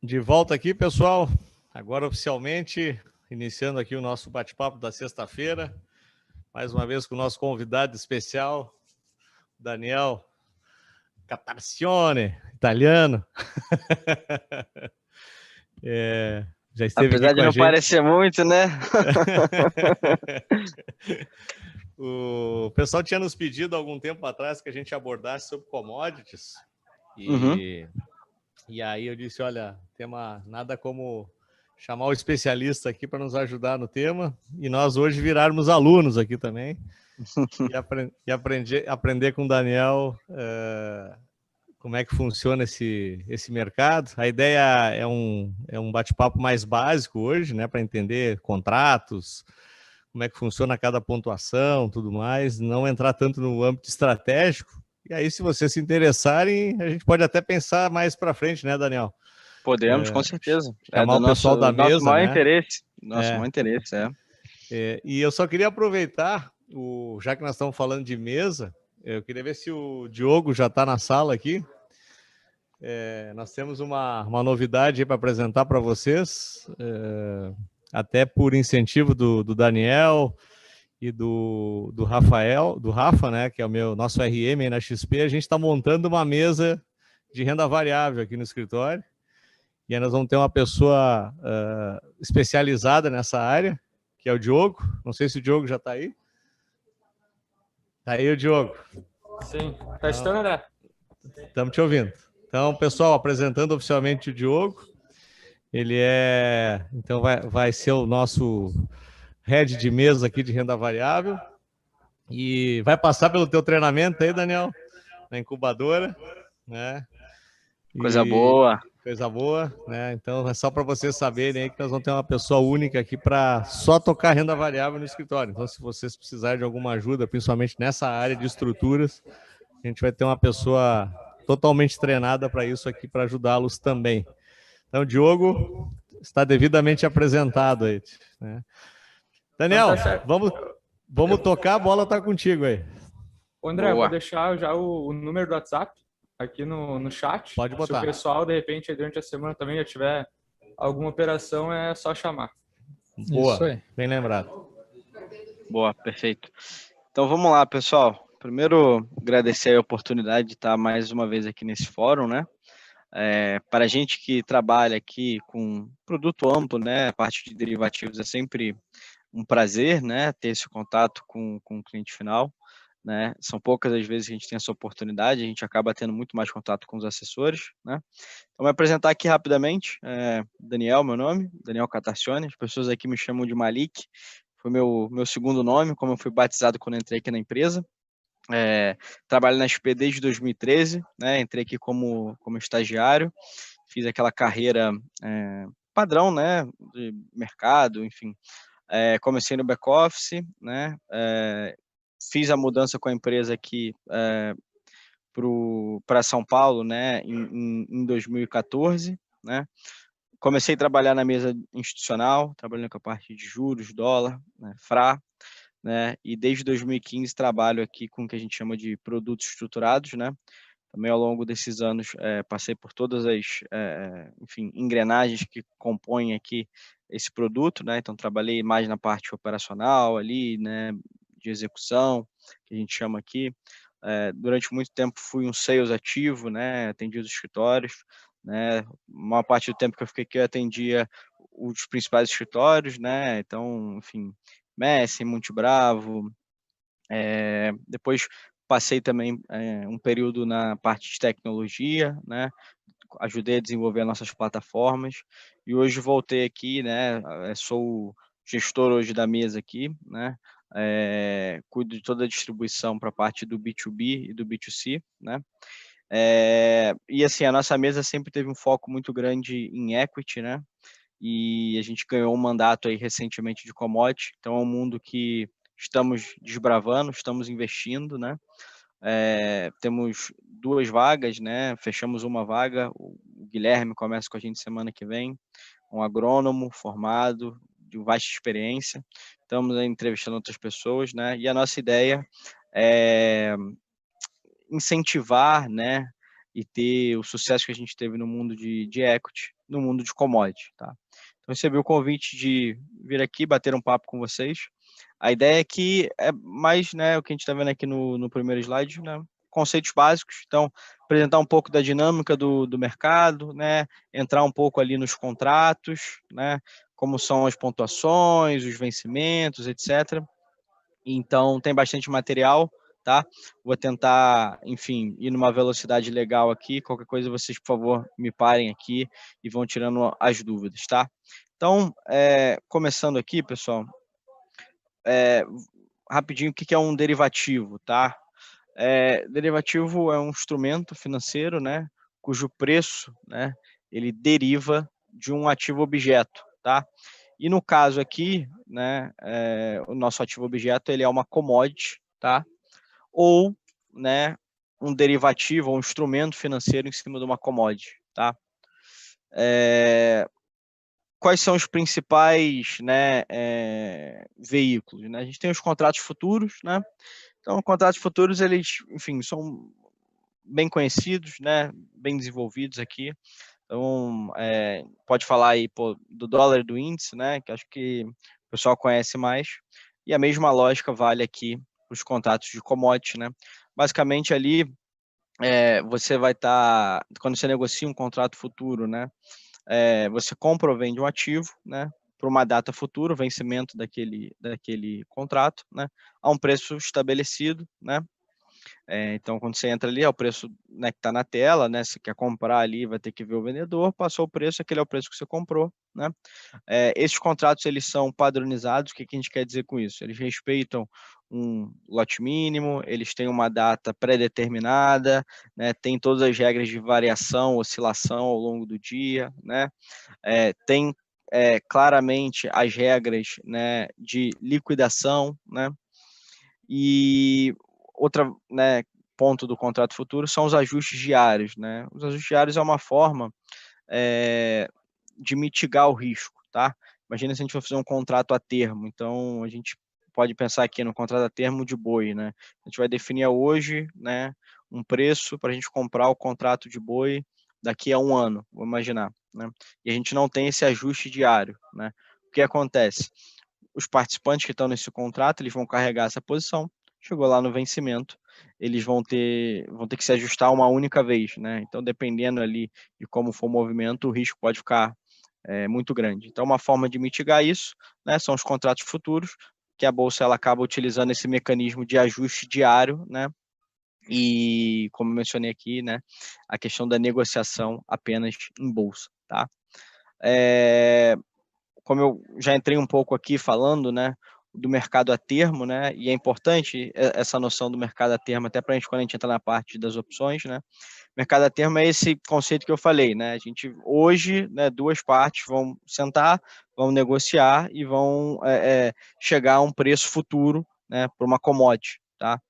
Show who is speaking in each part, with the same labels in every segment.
Speaker 1: De volta aqui, pessoal. Agora oficialmente, iniciando aqui o nosso bate-papo da sexta-feira. Mais uma vez com o nosso convidado especial, Daniel Catarcione, italiano. Já esteve aqui
Speaker 2: Apesar
Speaker 1: com
Speaker 2: de
Speaker 1: a
Speaker 2: não
Speaker 1: gente.
Speaker 2: parecer muito, né?
Speaker 1: O pessoal tinha nos pedido há algum tempo atrás que a gente abordasse sobre commodities.
Speaker 2: Uhum.
Speaker 1: E aí eu disse, olha, tema nada como chamar o especialista aqui para nos ajudar no tema e nós hoje virarmos alunos aqui também e aprender com o Daniel como é que funciona esse mercado. A ideia é um bate-papo mais básico hoje, né, para entender contratos, como é que funciona cada pontuação, tudo mais, não entrar tanto no âmbito estratégico. E aí, se vocês se interessarem, a gente pode até pensar mais para frente, né, Daniel?
Speaker 2: Podemos, com certeza. É
Speaker 1: Chamar
Speaker 2: do
Speaker 1: o pessoal da
Speaker 2: nosso
Speaker 1: mesa,
Speaker 2: maior
Speaker 1: né?
Speaker 2: interesse. Nosso maior interesse, é.
Speaker 1: E eu só queria aproveitar, já que nós estamos falando de mesa, eu queria ver se o Diogo já está na sala aqui. Nós temos uma novidade para apresentar para vocês, até por incentivo do Daniel e do Rafael, do Rafa, né, que é o nosso RM aí na XP. A gente está montando uma mesa de renda variável aqui no escritório. E aí nós vamos ter uma pessoa especializada nessa área, que é o Diogo. Não sei se o Diogo já está aí. Está aí o Diogo.
Speaker 3: Sim. Tá escutando, André?
Speaker 1: Estamos te ouvindo. Então, pessoal, apresentando oficialmente o Diogo. Ele então vai ser o nosso head de mesa aqui de renda variável. E vai passar pelo teu treinamento aí, Daniel, na incubadora, né?
Speaker 2: Coisa boa.
Speaker 1: Coisa boa, né? Então é só para vocês saberem aí que nós vamos ter uma pessoa única aqui para só tocar renda variável no escritório. Então, se vocês precisarem de alguma ajuda, principalmente nessa área de estruturas, a gente vai ter uma pessoa totalmente treinada para isso aqui, para ajudá-los também. Então, o Diogo está devidamente apresentado aí, né? Daniel,
Speaker 3: Então, tá certo.
Speaker 1: vamos tocar, a bola está contigo aí.
Speaker 3: André,
Speaker 2: Boa.
Speaker 3: vou deixar já o número do WhatsApp aqui no chat.
Speaker 1: Pode botar.
Speaker 3: Se o pessoal, de repente, durante a semana também já tiver alguma operação, é só chamar.
Speaker 1: Boa,
Speaker 4: Isso aí.
Speaker 1: bem lembrado.
Speaker 2: Boa, perfeito. Então vamos lá, pessoal. Primeiro, agradecer a oportunidade de estar mais uma vez aqui nesse fórum, né? Para a gente que trabalha aqui com produto amplo, né? A parte de derivativos é sempre um prazer, né? Ter esse contato com o cliente final. Né? São poucas as vezes que a gente tem essa oportunidade, a gente acaba tendo muito mais contato com os assessores, né? Então, vou me apresentar aqui rapidamente. Daniel, meu nome, Daniel Catarcione. As pessoas aqui me chamam de Malik. Foi meu segundo nome, como eu fui batizado quando entrei aqui na empresa. Trabalho na XP desde 2013, né? Entrei aqui como estagiário, fiz aquela carreira padrão, né? De mercado, enfim. Comecei no back-office, né? Fiz a mudança com a empresa aqui para São Paulo, né, em 2014, né? Comecei a trabalhar na mesa institucional, trabalhando com a parte de juros, dólar, né, FRA, né? E desde 2015 trabalho aqui com o que a gente chama de produtos estruturados, né? Também ao longo desses anos passei por todas as, enfim, engrenagens que compõem aqui esse produto, né? Então trabalhei mais na parte operacional ali, né, de execução, que a gente chama aqui. Durante muito tempo fui um sales ativo, né? Atendi os escritórios, né? A maior parte do tempo que eu fiquei aqui eu atendia os principais escritórios, né? Então, enfim, Messi, Monte Bravo. Depois passei também um período na parte de tecnologia, né? Ajudei a desenvolver nossas plataformas e hoje voltei aqui, né? Sou gestor hoje da mesa aqui, né? Cuido de toda a distribuição para a parte do B2B e do B2C, né? E assim, a nossa mesa sempre teve um foco muito grande em equity, né? E a gente ganhou um mandato aí recentemente de commodity, então é um mundo que estamos desbravando, estamos investindo, né? Temos 2 vagas, né? Fechamos uma vaga, o Guilherme começa com a gente semana que vem, um agrônomo formado, de vasta experiência. Estamos aí entrevistando outras pessoas, né? E a nossa ideia é incentivar, né? E ter o sucesso que a gente teve no mundo de equity, no mundo de commodity, tá? Então, recebi o convite de vir aqui bater um papo com vocês. A ideia aqui é mais, né, o que a gente está vendo aqui no primeiro slide, né, conceitos básicos. Então, apresentar um pouco da dinâmica do mercado, né, entrar um pouco ali nos contratos, né, como são as pontuações, os vencimentos, etc. Então, tem bastante material, tá? Vou tentar, enfim, ir numa velocidade legal aqui. Qualquer coisa, vocês, por favor, me parem aqui e vão tirando as dúvidas, tá? Então, começando aqui, pessoal, rapidinho, o que é um derivativo, tá? Derivativo é um instrumento financeiro, né, cujo preço, né, ele deriva de um ativo objeto, tá? E no caso aqui, né, o nosso ativo objeto ele é uma commodity, tá? Ou, né, um derivativo, um instrumento financeiro em cima de uma commodity, tá? Quais são os principais, né, veículos, né? A gente tem os contratos futuros, né? Então, contratos futuros, eles, enfim, são bem conhecidos, né? Bem desenvolvidos aqui. Então, pode falar aí do dólar do índice, né? Que acho que o pessoal conhece mais. E a mesma lógica vale aqui para os contratos de commodity, né? Basicamente ali, você vai estar, quando você negocia um contrato futuro, né? Você compra ou vende um ativo, né? Para uma data futura, o vencimento daquele contrato, né? A um preço estabelecido, né? Então, quando você entra ali, é o preço, né, que está na tela, né? Se quer comprar ali, vai ter que ver o vendedor, passou o preço, aquele é o preço que você comprou, né? Esses contratos, eles são padronizados. O que a gente quer dizer com isso? Eles respeitam um lote mínimo, eles têm uma data pré-determinada, né? Tem todas as regras de variação, oscilação ao longo do dia, né? Tem claramente as regras, né, de liquidação, né? E outra, né, ponto do contrato futuro são os ajustes diários, né? Os ajustes diários é uma forma de mitigar o risco, tá? Imagina se a gente for fazer um contrato a termo. Então, a gente pode pensar aqui no contrato a termo de boi, né? A gente vai definir hoje, né, um preço para a gente comprar o contrato de boi daqui a um ano, vou imaginar, né? E a gente não tem esse ajuste diário, né? O que acontece? Os participantes que estão nesse contrato, eles vão carregar essa posição. Chegou lá no vencimento, eles vão ter que se ajustar uma única vez, né? Então, dependendo ali de como for o movimento, o risco pode ficar muito grande. Então, uma forma de mitigar isso, né, são os contratos futuros, que a bolsa ela acaba utilizando esse mecanismo de ajuste diário, né? E como eu mencionei aqui, né, a questão da negociação apenas em bolsa, tá? Como eu já entrei um pouco aqui falando, né, do mercado a termo, né, e é importante essa noção do mercado a termo até para a gente quando a gente entra na parte das opções, né. Mercado a termo é esse conceito que eu falei, né? A gente hoje, né, duas partes vão sentar, vão negociar e vão chegar a um preço futuro, né, para uma commodity, tá?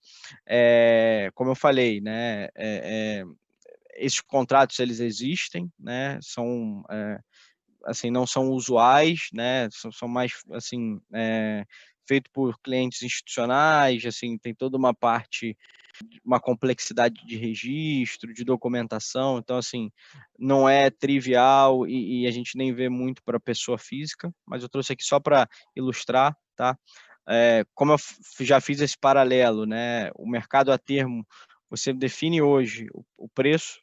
Speaker 2: Como eu falei, né, esses contratos eles existem, né? São assim, não são usuais, né? São mais assim feito por clientes institucionais, assim, tem toda uma parte, uma complexidade de registro, de documentação, então assim, não é trivial e a gente nem vê muito para pessoa física, mas eu trouxe aqui só para ilustrar, tá? Como eu já fiz esse paralelo, né? O mercado a termo, você define hoje o preço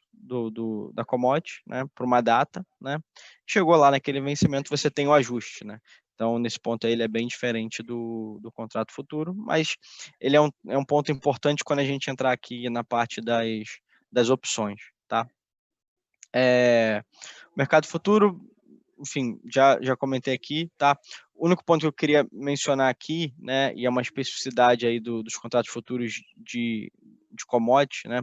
Speaker 2: da commodity, né, para uma data, né? Chegou lá naquele vencimento, você tem o ajuste, né? Então, nesse ponto aí, ele é bem diferente do contrato futuro, mas ele é um ponto importante quando a gente entrar aqui na parte das opções, tá? Mercado futuro, enfim, já comentei aqui, tá? O único ponto que eu queria mencionar aqui, né, e é uma especificidade aí dos contratos futuros de commodity, né,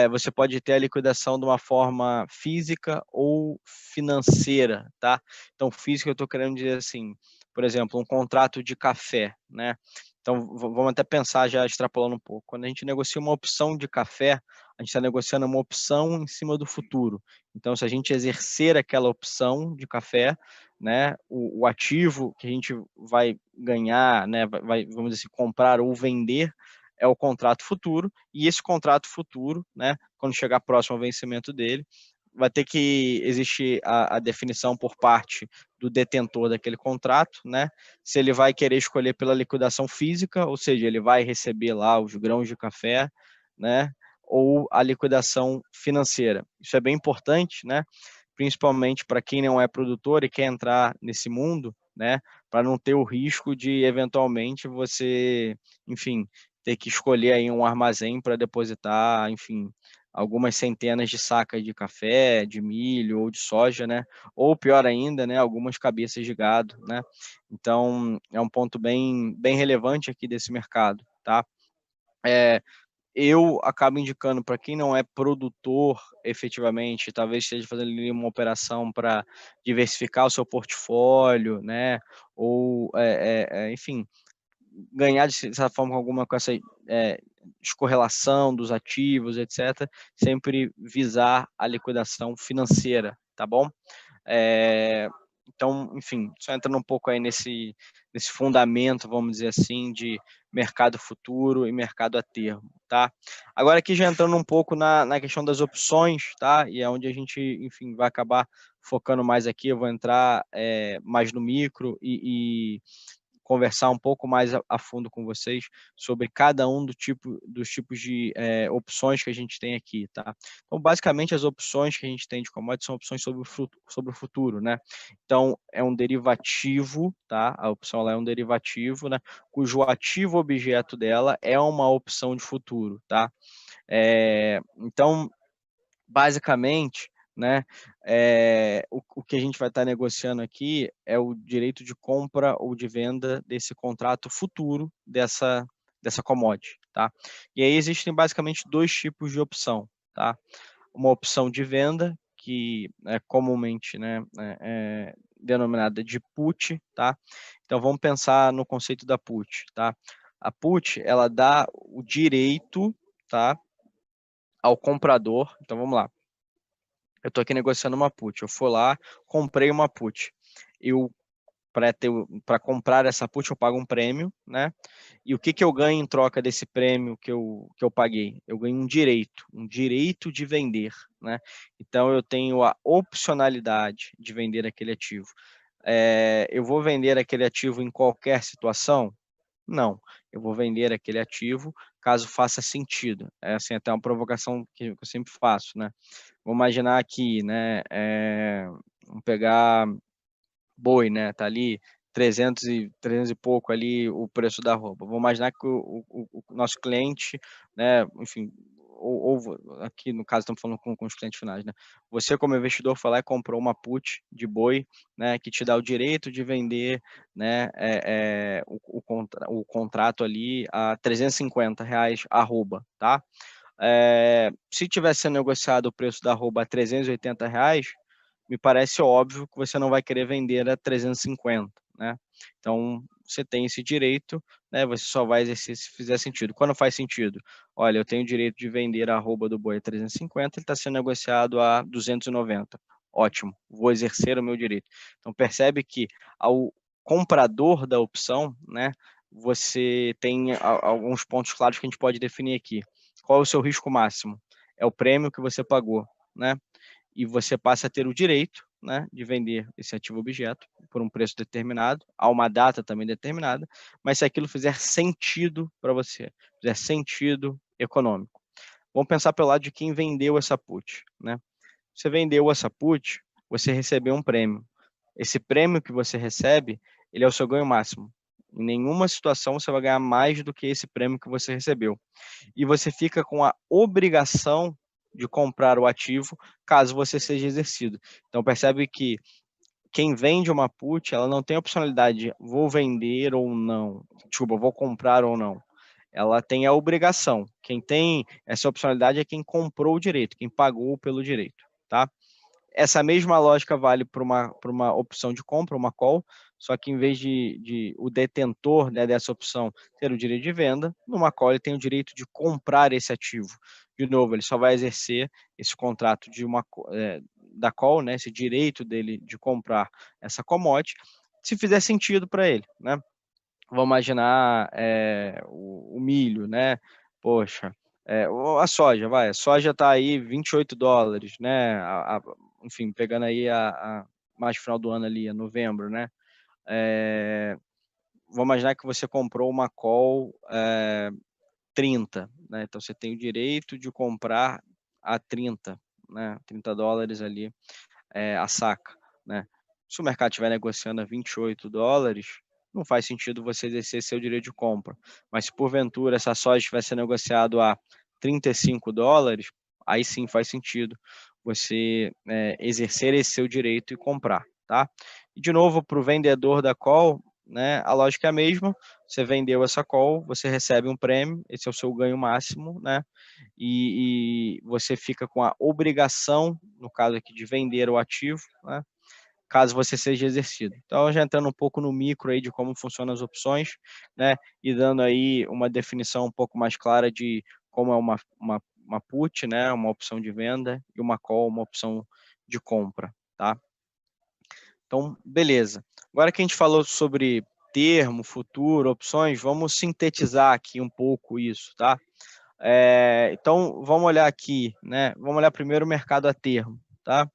Speaker 2: você pode ter a liquidação de uma forma física ou financeira, tá? Então, física eu estou querendo dizer assim, por exemplo, um contrato de café, né? Então, vamos até pensar já extrapolando um pouco. Quando a gente negocia uma opção de café, a gente está negociando uma opção em cima do futuro. Então, se a gente exercer aquela opção de café, né, o ativo que a gente vai ganhar, né, vamos dizer assim, comprar ou vender, é o contrato futuro, e esse contrato futuro, né, quando chegar próximo ao vencimento dele, vai ter que existir a definição por parte do detentor daquele contrato, né? Se ele vai querer escolher pela liquidação física, ou seja, ele vai receber lá os grãos de café, né? Ou a liquidação financeira. Isso é bem importante, né? Principalmente para quem não é produtor e quer entrar nesse mundo, né? Para não ter o risco de eventualmente você, enfim, ter que escolher aí um armazém para depositar, enfim, algumas centenas de sacas de café, de milho ou de soja, né? Ou pior ainda, né? Algumas cabeças de gado, né? Então é um ponto bem relevante aqui desse mercado, tá? Eu acabo indicando para quem não é produtor efetivamente, talvez esteja fazendo ali uma operação para diversificar o seu portfólio, né? Ou, enfim, ganhar de certa forma com essa descorrelação dos ativos, etc., sempre visar a liquidação financeira, tá bom? Então, enfim, só entrando um pouco aí nesse fundamento, vamos dizer assim, de mercado futuro e mercado a termo, tá? Agora aqui já entrando um pouco na questão das opções, tá? E é onde a gente, enfim, vai acabar focando mais aqui, eu vou entrar mais no micro e conversar um pouco mais a fundo com vocês sobre cada um dos tipos de opções que a gente tem aqui, tá? Então, basicamente, as opções que a gente tem de commodities são opções sobre o futuro, né? Então, é um derivativo, tá? A opção lá é um derivativo, né? Cujo ativo objeto dela é uma opção de futuro, tá? Então, basicamente, né, o que a gente vai estar negociando aqui é o direito de compra ou de venda desse contrato futuro dessa commodity, tá? E aí existem basicamente dois tipos de opção, tá? Uma opção de venda, que é comumente, né, denominada de put, tá? Então vamos pensar no conceito da put, tá? A put, ela dá o direito, tá, ao comprador. Então vamos lá. Eu estou aqui negociando uma put. Eu fui lá, comprei uma put. Eu para comprar essa put eu pago um prêmio, né? E o que eu ganho em troca desse prêmio que eu paguei? Eu ganho um direito de vender, né? Então eu tenho a opcionalidade de vender aquele ativo. Eu vou vender aquele ativo em qualquer situação? Não, eu vou vender aquele ativo caso faça sentido. É assim, até uma provocação que eu sempre faço, né? Vamos imaginar aqui, né? Vamos pegar boi, né? Tá ali 300 e pouco ali o preço da roupa. Vamos imaginar que o nosso cliente, né? Enfim, ou aqui no caso estamos falando com os clientes finais, né? Você como investidor foi lá e comprou uma put de boi, né? Que te dá o direito de vender, né? O contrato ali a R$ 350 arroba, tá? Se tivesse sendo negociado o preço da arroba a R$ 380, me parece óbvio que você não vai querer vender a 350, né? Então, você tem esse direito, né? Você só vai exercer se fizer sentido. Quando faz sentido? Olha, eu tenho o direito de vender a arroba do boi a 350, ele está sendo negociado a 290. Ótimo, vou exercer o meu direito. Então, percebe que ao comprador da opção, né? Você tem alguns pontos claros que a gente pode definir aqui. Qual é o seu risco máximo? É o prêmio que você pagou, né? E você passa a ter o direito, né, de vender esse ativo objeto por um preço determinado, a uma data também determinada, mas se aquilo fizer sentido para você, fizer sentido econômico. Vamos pensar pelo lado de quem vendeu essa put, né? Você vendeu essa put, você recebeu um prêmio. Esse prêmio que você recebe, ele é o seu ganho máximo. Em nenhuma situação você vai ganhar mais do que esse prêmio que você recebeu. E você fica com a obrigação de comprar o ativo caso você seja exercido. Então percebe que quem vende uma put, ela não tem a opcionalidade de vou vender ou não, desculpa, vou comprar ou não. Ela tem a obrigação. Quem tem essa opcionalidade é quem comprou o direito, quem pagou pelo direito, tá? Essa mesma lógica vale para uma opção de compra, uma call, só que em vez de o detentor, né, dessa opção ter o direito de venda, numa call ele tem o direito de comprar esse ativo. De novo, ele só vai exercer esse contrato da call, né, esse direito dele de comprar essa commodity, se fizer sentido para ele, né? Vamos imaginar o milho, né? Poxa, A soja, a soja está aí $28, né? Enfim, pegando aí mais final do ano ali, novembro, né? Vamos imaginar que você comprou uma call 30, né? Então você tem o direito de comprar a 30, né? $30 ali a saca, né? Se o mercado estiver negociando a $28, não faz sentido você exercer seu direito de compra. Mas se porventura essa soja estiver sendo negociado a $35, aí sim faz sentido você exercer esse seu direito e comprar, tá? E de novo, para o vendedor da call, né, a lógica é a mesma. Você vendeu essa call, você recebe um prêmio, esse é o seu ganho máximo, né? E você fica com a obrigação, no caso aqui, de vender o ativo, né? Caso você seja exercido. Então, já entrando um pouco no micro aí de como funcionam as opções, né? E dando aí uma definição um pouco mais clara de como é uma put, né? Uma opção de venda, e uma call, uma opção de compra, tá? Então, beleza. Agora que a gente falou sobre termo, futuro, opções, vamos sintetizar aqui um pouco isso, tá? Então, vamos olhar aqui, né? Vamos olhar primeiro o mercado a termo, tá?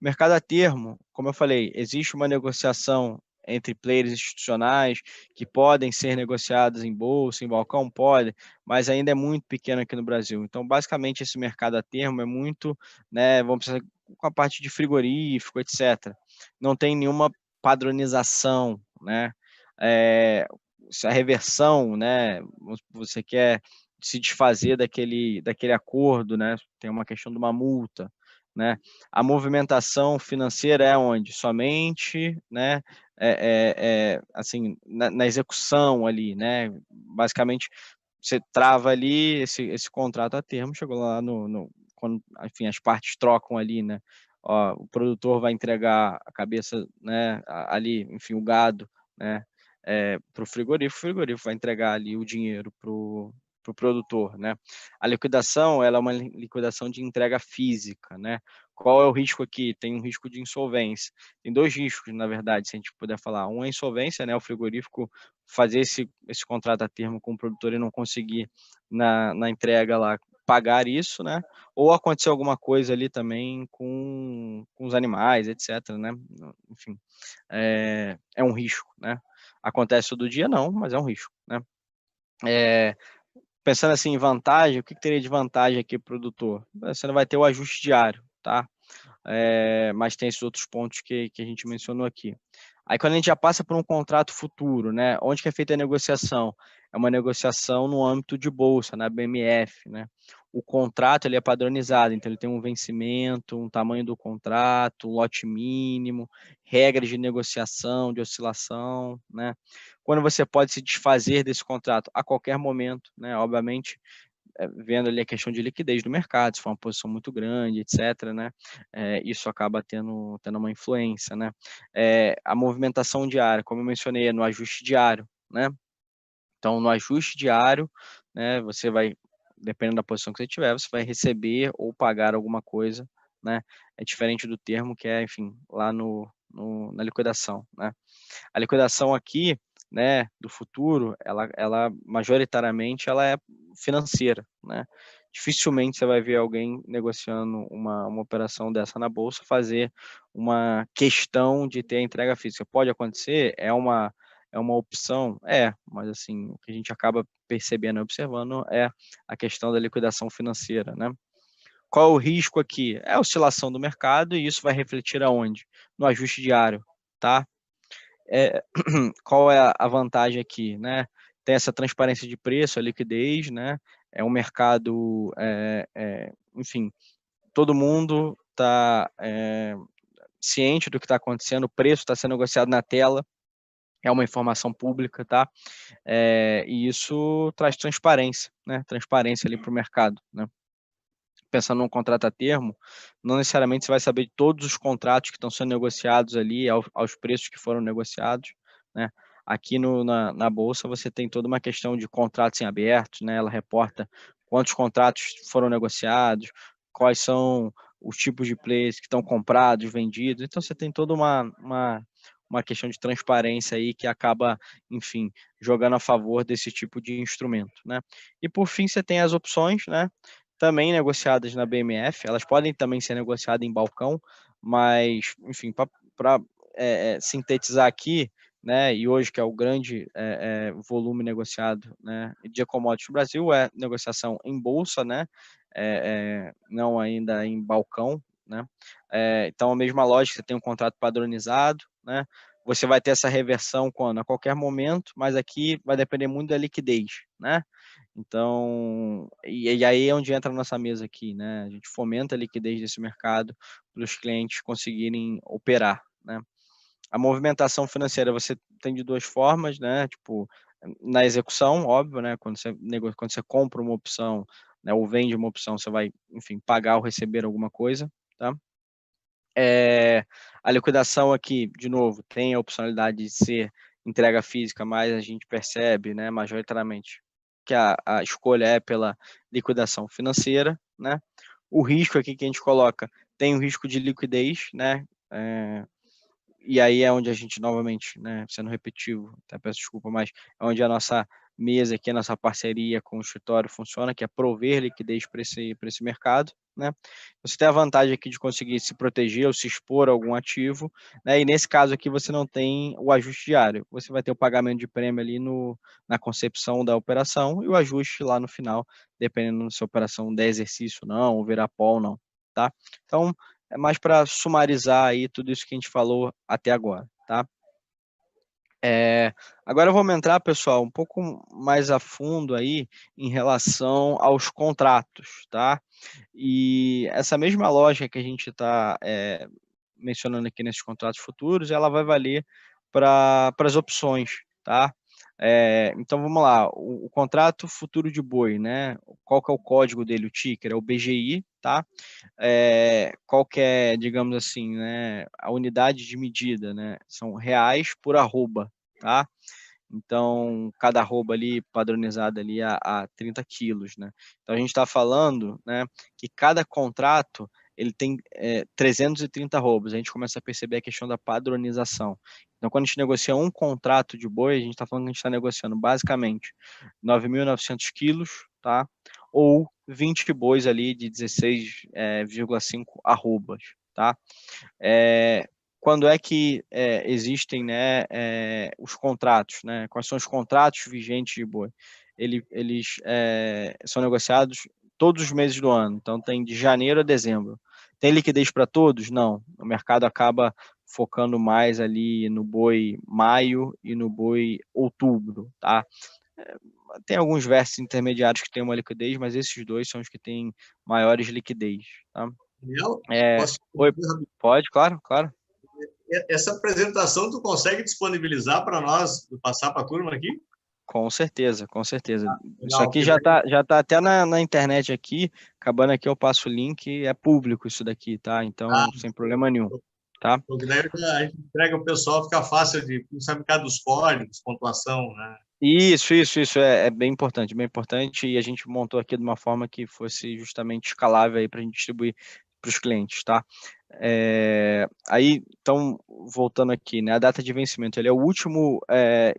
Speaker 2: O mercado a termo, como eu falei, existe uma negociação entre players institucionais que podem ser negociados em bolsa, em balcão, pode, mas ainda é muito pequeno aqui no Brasil. Então, basicamente, esse mercado a termo é muito, né? Vamos pensar com a parte de frigorífico, etc. Não tem nenhuma padronização, né? Se a reversão, né? Você quer se desfazer daquele acordo, né? Tem uma questão de uma multa, né? A movimentação financeira é onde? Somente, né? Assim, na execução ali, né? Basicamente, você trava ali esse contrato a termo, chegou lá quando, enfim, as partes trocam ali, né? Ó, o produtor vai entregar a cabeça, né? Ali, enfim, o gado, né? Para o frigorífico vai entregar ali o dinheiro para o produtor, né? A liquidação, ela é uma liquidação de entrega física, né? Qual é o risco aqui? Tem um risco de insolvência. Tem dois riscos, na verdade, se a gente puder falar. Um é a insolvência, né? O frigorífico fazer esse contrato a termo com o produtor e não conseguir na entrega lá pagar isso, né? Ou acontecer alguma coisa ali também com os animais, etc, né? Enfim, é um risco, né? Acontece todo dia? Não, mas é um risco, né? Pensando assim em vantagem, o que teria de vantagem aqui para o produtor? Você não vai ter o ajuste diário, tá? Mas tem esses outros pontos que a gente mencionou aqui. Aí quando a gente já passa por um contrato futuro, né? Onde que é feita a negociação? É uma negociação no âmbito de bolsa, na BMF, né? O contrato ele é padronizado, então ele tem um vencimento, um tamanho do contrato, um lote mínimo, regras de negociação, de oscilação, né? Quando você pode se desfazer desse contrato a qualquer momento, né? Obviamente, vendo ali a questão de liquidez do mercado, se for uma posição muito grande, etc., né? Isso acaba tendo uma influência, né? A movimentação diária, como eu mencionei, é no ajuste diário, né? Então, no ajuste diário, né, você vai, dependendo da posição que você tiver, você vai receber ou pagar alguma coisa, né? É diferente do termo que é, enfim, lá na liquidação, né? A liquidação aqui, né, do futuro, ela majoritariamente ela é financeira, né? Dificilmente você vai ver alguém negociando uma operação dessa na bolsa fazer uma questão de ter a entrega física. Pode acontecer, é uma opção, mas assim, o que a gente acaba percebendo e observando é a questão da liquidação financeira, né? Qual é o risco aqui? É a oscilação do mercado e isso vai refletir aonde? No ajuste diário, tá? Qual é a vantagem aqui, né? Tem essa transparência de preço, a liquidez, né? É um mercado, enfim, todo mundo está ciente do que está acontecendo, o preço está sendo negociado na tela, é uma informação pública, tá? E isso traz transparência, né? Transparência ali para o mercado, né? Pensando num contrato a termo, não necessariamente você vai saber de todos os contratos que estão sendo negociados ali, aos preços que foram negociados, né? Aqui na Bolsa você tem toda uma questão de contratos em aberto, né? Ela reporta quantos contratos foram negociados, quais são os tipos de players que estão comprados, vendidos. Então você tem toda uma questão de transparência aí que acaba, enfim, jogando a favor desse tipo de instrumento, né? E por fim, você tem as opções, né? Também negociadas na BMF, elas podem também ser negociadas em balcão, mas, enfim, para sintetizar aqui, né, e hoje que é o grande volume negociado, né, de commodities no Brasil, é negociação em bolsa, né, não ainda em balcão, né, então a mesma lógica, você tem um contrato padronizado, né, você vai ter essa reversão quando? A qualquer momento, mas aqui vai depender muito da liquidez, né, então, e aí é onde entra a nossa mesa aqui, né, a gente fomenta a liquidez desse mercado para os clientes conseguirem operar, né. A movimentação financeira você tem de duas formas, né? Tipo, na execução, óbvio, né? Quando você compra uma opção, né? Ou vende uma opção, você vai, enfim, pagar ou receber alguma coisa, tá? A liquidação aqui, de novo, tem a opcionalidade de ser entrega física, mas a gente percebe, né, majoritariamente, que a escolha é pela liquidação financeira, né? O risco aqui que a gente coloca tem o risco de liquidez, né? E aí é onde a gente novamente, né, sendo repetitivo, até peço desculpa, mas é onde a nossa mesa aqui, a nossa parceria com o escritório funciona, que é prover liquidez para esse mercado, né. Você tem a vantagem aqui de conseguir se proteger ou se expor a algum ativo, né, e nesse caso aqui você não tem o ajuste diário, você vai ter o pagamento de prêmio ali na concepção da operação e o ajuste lá no final, dependendo se a operação der exercício ou não, ou virar pó ou não, tá. Então, é mais para sumarizar aí tudo isso que a gente falou até agora, tá? Agora vamos entrar, pessoal, um pouco mais a fundo aí em relação aos contratos, tá? E essa mesma lógica que a gente está mencionando aqui nesses contratos futuros, ela vai valer para as opções, tá? Então vamos lá, o contrato futuro de boi, né? Qual que é o código dele, o ticker? É o BGI, tá? Qual que é, digamos assim, né, a unidade de medida, né? São reais por arroba, tá? Então, cada arroba ali padronizado ali a 30 quilos, né? Então, a gente está falando, né, que cada contrato ele tem 330 arrobas. A gente começa a perceber a questão da padronização. Então, quando a gente negocia um contrato de boi, a gente está falando que a gente está negociando basicamente 9.900 quilos, tá? Ou 20 bois ali de 16,5 arrobas, tá? Quando é que existem, né, os contratos, né? Quais são os contratos vigentes de boi? Eles são negociados todos os meses do ano, então tem de janeiro a dezembro. Tem liquidez para todos? Não. O mercado acaba focando mais ali no boi maio e no boi outubro, tá? Tem alguns versos intermediários que têm uma liquidez, mas esses dois são os que têm maiores liquidez, tá?
Speaker 4: Daniel, posso
Speaker 2: Oi, pode, claro, claro.
Speaker 4: Essa apresentação tu consegue disponibilizar para nós, passar para a turma aqui?
Speaker 2: Com certeza, com certeza. Isso
Speaker 4: Legal,
Speaker 2: aqui já tá até na internet aqui, acabando aqui eu passo o link, é público isso daqui, tá? Então, sem problema nenhum, tá?
Speaker 4: Porque daí a gente entrega o pessoal, fica fácil de saber por causa dos códigos, pontuação, né?
Speaker 2: Isso, é bem importante, e a gente montou aqui de uma forma que fosse justamente escalável aí para a gente distribuir para os clientes, tá? Aí, então, voltando aqui, né? A data de vencimento, ele é o último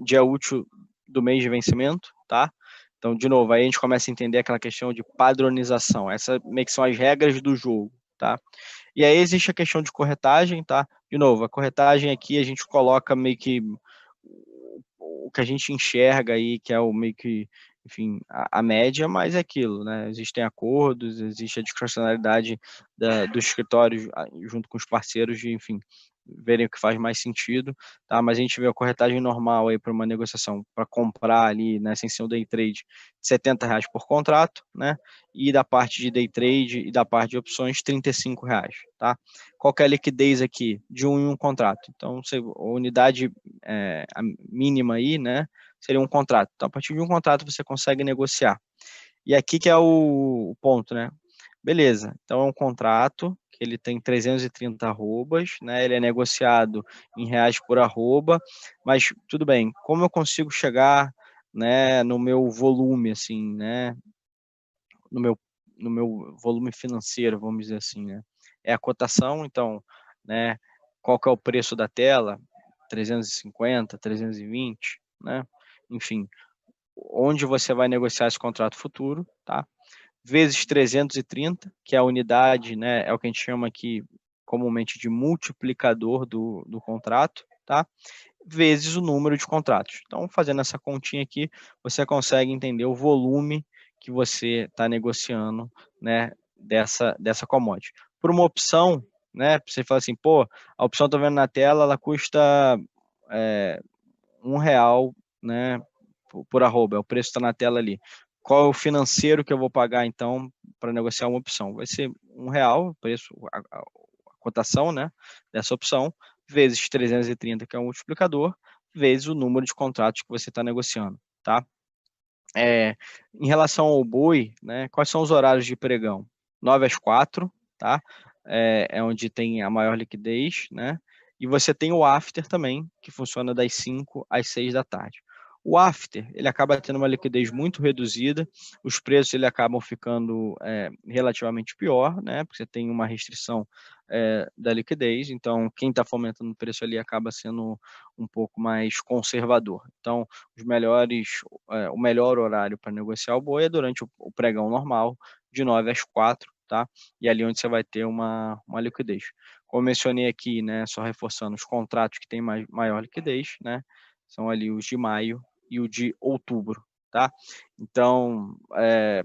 Speaker 2: dia útil do mês de vencimento, tá? Então, de novo, aí a gente começa a entender aquela questão de padronização. Essas meio que são as regras do jogo, tá? E aí existe a questão de corretagem, tá? De novo, a corretagem aqui a gente coloca meio que o que a gente enxerga aí, que é o meio que, enfim, a média, mas é aquilo, né? Existem acordos, existe a discrecionalidade do escritório junto com os parceiros de, enfim, verem o que faz mais sentido, tá? Mas a gente vê a corretagem normal aí para uma negociação, para comprar ali, né, sem ser um day trade, R$ 70 por contrato, né? E da parte de day trade e da parte de opções, R$ 35, tá? Qual que é a liquidez aqui? De um em um contrato. Então, a unidade a mínima aí, né, seria um contrato. Então, a partir de um contrato você consegue negociar. E aqui que é o ponto, né? Beleza, então é um contrato que ele tem 330 arrobas, né? Ele é negociado em reais por arroba, mas tudo bem, como eu consigo chegar, né, no meu volume, assim, né? No meu volume financeiro, vamos dizer assim, né? É a cotação, então, né? Qual que é o preço da tela? 350, 320, né? Enfim, onde você vai negociar esse contrato futuro, tá? Vezes 330, que é a unidade, né? É o que a gente chama aqui comumente de multiplicador do contrato, tá? Vezes o número de contratos. Então, fazendo essa continha aqui, você consegue entender o volume que você está negociando, né, dessa commodity. Por uma opção, né, você fala assim, pô, a opção estou vendo na tela, ela custa R$1, né, por arroba, o preço está na tela ali. Qual é o financeiro que eu vou pagar, então, para negociar uma opção? Vai ser R$1, o preço, a cotação, né, dessa opção, vezes 330, que é o multiplicador, vezes o número de contratos que você está negociando, tá? Em relação ao boi, né, quais são os horários de pregão? 9 às 4, tá? É onde tem a maior liquidez, né? E você tem o after também, que funciona das 5 às 6 da tarde. O after, ele acaba tendo uma liquidez muito reduzida, os preços ele acabam ficando relativamente pior, né? Porque você tem uma restrição da liquidez, então quem está fomentando o preço ali acaba sendo um pouco mais conservador. Então, o melhor horário para negociar o boi é durante o pregão normal, de 9 às 4, tá? E ali onde você vai ter uma liquidez. Como eu mencionei aqui, né, só reforçando, os contratos que têm maior liquidez, né, são ali os de maio e o de outubro, tá? Então,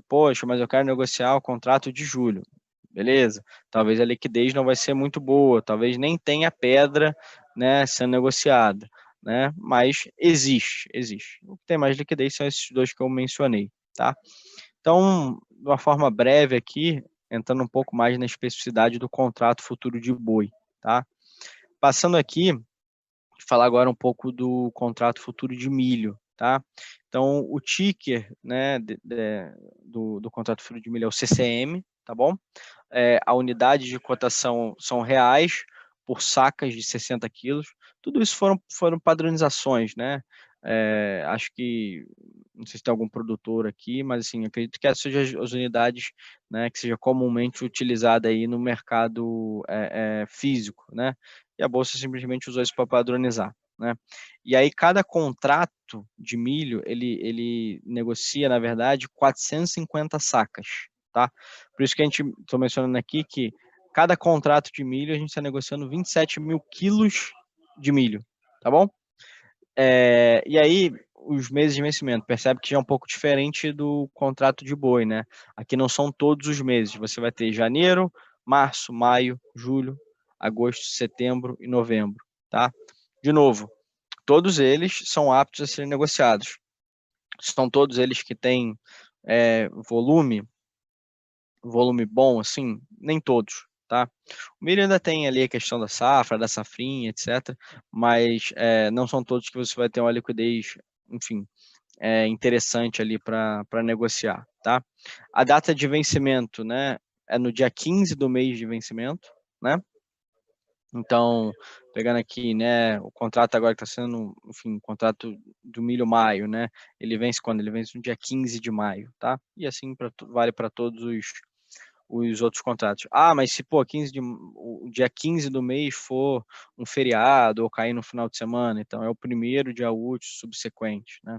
Speaker 2: poxa, mas eu quero negociar o contrato de julho. Beleza? Talvez a liquidez não vai ser muito boa, talvez nem tenha pedra, né, sendo negociada, né? Mas existe. O que tem mais liquidez são esses dois que eu mencionei, tá? Então, de uma forma breve aqui, entrando um pouco mais na especificidade do contrato futuro de boi, tá? Passando aqui, falar agora um pouco do contrato futuro de milho, tá? Então, o ticker, né, do contrato futuro de milho é o CCM, tá bom? A unidade de cotação são reais por sacas de 60 quilos. Tudo isso foram padronizações, né? Acho que, não sei se tem algum produtor aqui, mas assim, acredito que essas sejam as unidades, né, que seja comumente utilizada aí no mercado físico, né? E a Bolsa simplesmente usou isso para padronizar, né? E aí cada contrato de milho, ele negocia, na verdade, 450 sacas, tá? Por isso que a gente, estou mencionando aqui que cada contrato de milho a gente está negociando 27 mil quilos de milho, tá bom? E aí, os meses de vencimento, percebe que já é um pouco diferente do contrato de boi, né? Aqui não são todos os meses, você vai ter janeiro, março, maio, julho, agosto, setembro e novembro, tá? De novo, todos eles são aptos a serem negociados. São todos eles que têm volume bom, assim, nem todos, tá? O milho ainda tem ali a questão da safra, da safrinha, etc., mas não são todos que você vai ter uma liquidez, enfim, interessante ali para negociar, tá? A data de vencimento, né, é no dia 15 do mês de vencimento, né? Então, pegando aqui, né, o contrato agora que está sendo, enfim, o contrato do milho maio, né, ele vence quando? Ele vence no dia 15 de maio, tá? E assim vale para todos os outros contratos. Ah, mas se, pô, o dia 15 do mês for um feriado ou cair no final de semana, então é o primeiro dia útil subsequente, né?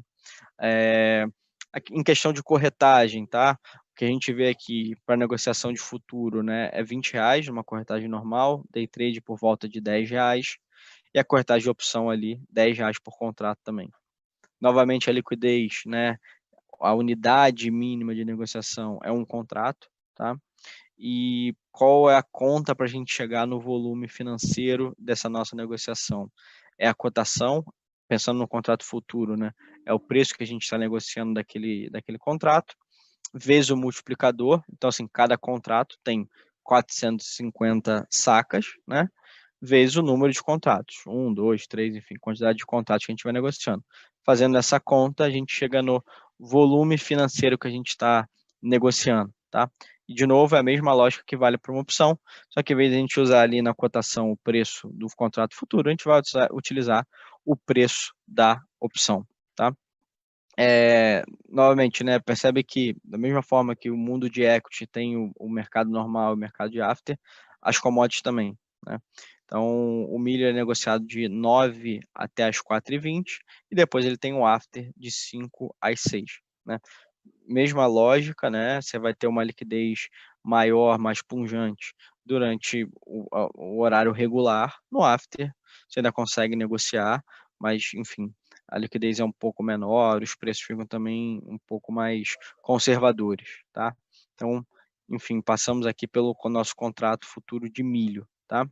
Speaker 2: Em questão de corretagem, tá? O que a gente vê aqui para negociação de futuro, né, é R$20 numa corretagem normal, day trade por volta de R$10 e a corretagem de opção ali, R$10 por contrato também. Novamente a liquidez, né, a unidade mínima de negociação é um contrato, tá? E qual é a conta para a gente chegar no volume financeiro dessa nossa negociação? É a cotação, pensando no contrato futuro, né? É o preço que a gente está negociando daquele contrato, vezes o multiplicador. Então, assim, cada contrato tem 450 sacas, né? Vezes o número de contratos. 1, 2, 3, enfim, quantidade de contratos que a gente vai negociando. Fazendo essa conta, a gente chega no volume financeiro que a gente está negociando, tá? E, de novo, é a mesma lógica que vale para uma opção, só que, em vez de a gente usar ali na cotação o preço do contrato futuro, a gente vai utilizar o preço da opção, tá? Novamente, né, percebe que, da mesma forma que o mundo de equity tem o mercado normal e o mercado de after, as commodities também, né? Então, o milho é negociado de 9 até as 4h20 e depois ele tem o after de 5 às 6, né? Mesma lógica, né? Você vai ter uma liquidez maior, mais pungente durante o horário regular. No after, você ainda consegue negociar, mas, enfim, a liquidez é um pouco menor, os preços ficam também um pouco mais conservadores, tá? Então, enfim, passamos aqui pelo nosso contrato futuro de milho, tá?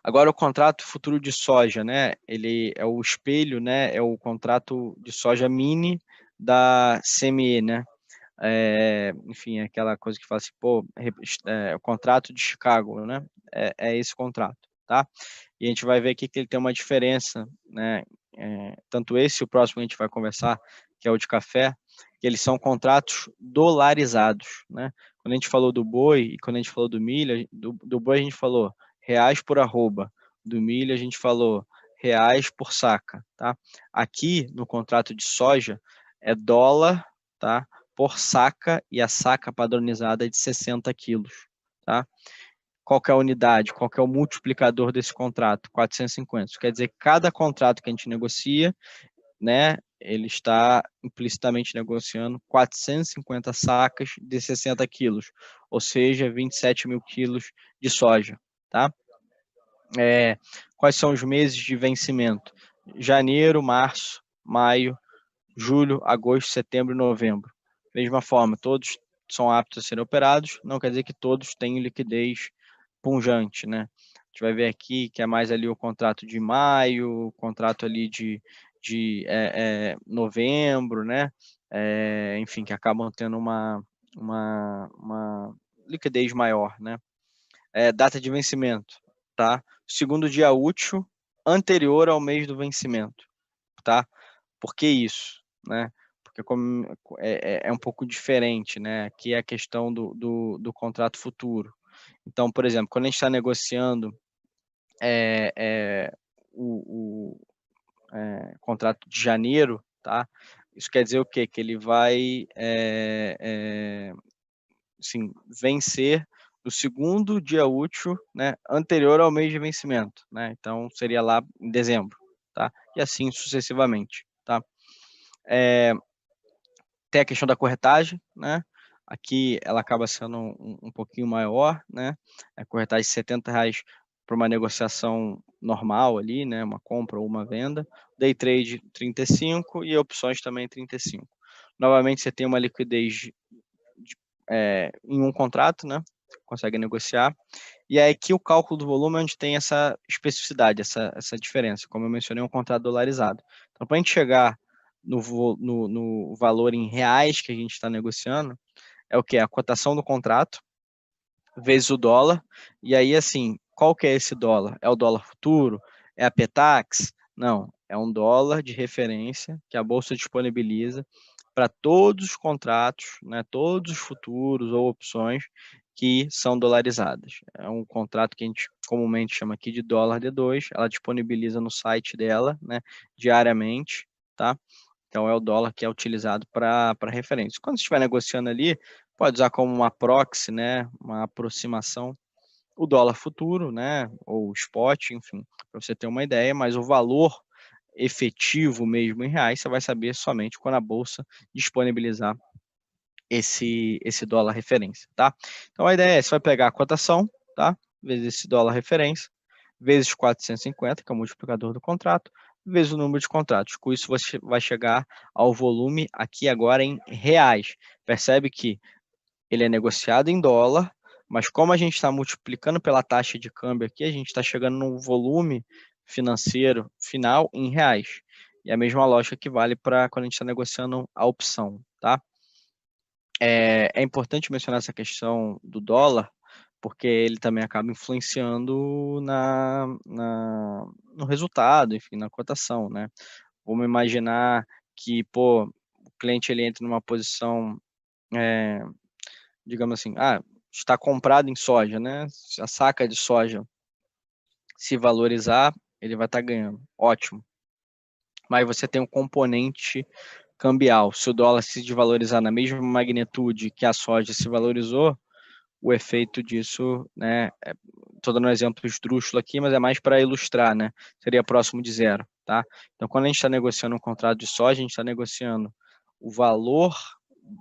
Speaker 2: Agora o contrato futuro de soja, né? Ele é o espelho, né? É o contrato de soja mini da CME, né? Enfim, é aquela coisa que fala assim, pô, o contrato de Chicago, né? É esse contrato, tá? E a gente vai ver aqui que ele tem uma diferença, né? Tanto esse e o próximo que a gente vai conversar, que é o de café, que eles são contratos dolarizados, né? Quando a gente falou do boi e quando a gente falou do milho, do boi a gente falou reais por arroba, do milho a gente falou reais por saca, tá? Aqui no contrato de soja é dólar, tá? Por saca, e a saca padronizada é de 60 quilos, tá? Qual que é a unidade? Qual que é o multiplicador desse contrato? 450. Isso quer dizer que cada contrato que a gente negocia, né, ele está implicitamente negociando 450 sacas de 60 quilos, ou seja, 27 mil quilos de soja, tá? Quais são os meses de vencimento? Janeiro, março, maio, julho, agosto, setembro e novembro. Mesma forma, todos são aptos a serem operados, não quer dizer que todos tenham liquidez punjante, né? A gente vai ver aqui que é mais ali o contrato de maio, o contrato ali de novembro, né? Enfim, que acabam tendo uma liquidez maior, né? Data de vencimento, tá? Segundo dia útil anterior ao mês do vencimento, tá? Por que isso, né? Porque é um pouco diferente, né? Aqui é a questão do contrato futuro. Então, por exemplo, quando a gente está negociando o contrato de janeiro, tá? Isso quer dizer o quê? Que ele vai assim, vencer no segundo dia útil, né, anterior ao mês de vencimento, né? Então seria lá em dezembro, tá? E assim sucessivamente, tá? Tem a questão da corretagem, né? Aqui ela acaba sendo um pouquinho maior, né? A corretagem de R$ 70 para uma negociação normal ali, né? Uma compra ou uma venda. Day trade 35 e opções também 35. Novamente você tem uma liquidez em um contrato, né? Consegue negociar. E aí aqui o cálculo do volume é onde tem essa especificidade, essa diferença. Como eu mencionei, um contrato dolarizado. Então, para a gente chegar no valor em reais que a gente está negociando, é o que? A cotação do contrato, vezes o dólar. E aí, assim, qual que é esse dólar? É o dólar futuro? É a Petax? Não, é um dólar de referência que a Bolsa disponibiliza para todos os contratos, né, todos os futuros ou opções que são dolarizadas. É um contrato que a gente comumente chama aqui de dólar D2, ela disponibiliza no site dela, né, diariamente, tá? Então é o dólar que é utilizado para referência. Quando você estiver negociando ali, pode usar como uma proxy, né, uma aproximação, o dólar futuro, né, ou spot, enfim, para você ter uma ideia, mas o valor efetivo mesmo em reais, você vai saber somente quando a bolsa disponibilizar esse dólar referência, tá? Então a ideia é, você vai pegar a cotação, tá? Vezes esse dólar referência, vezes 450, que é o multiplicador do contrato, vezes o número de contratos. Com isso você vai chegar ao volume aqui agora em reais. Percebe que ele é negociado em dólar, mas como a gente está multiplicando pela taxa de câmbio aqui, a gente está chegando no volume financeiro final em reais. E a mesma lógica que vale para quando a gente está negociando a opção, tá? É importante mencionar essa questão do dólar, porque ele também acaba influenciando no resultado, enfim, na cotação, né? Vamos imaginar que, pô, o cliente ele entra numa posição, digamos assim, está comprado em soja, né? Se a saca de soja se valorizar, ele vai estar ganhando, ótimo. Mas você tem um componente cambial. Se o dólar se desvalorizar na mesma magnitude que a soja se valorizou, o efeito disso, né, estou dando um exemplo esdrúxulo aqui, mas é mais para ilustrar, né? Seria próximo de zero, tá? Então, quando a gente está negociando um contrato de soja, a gente está negociando o valor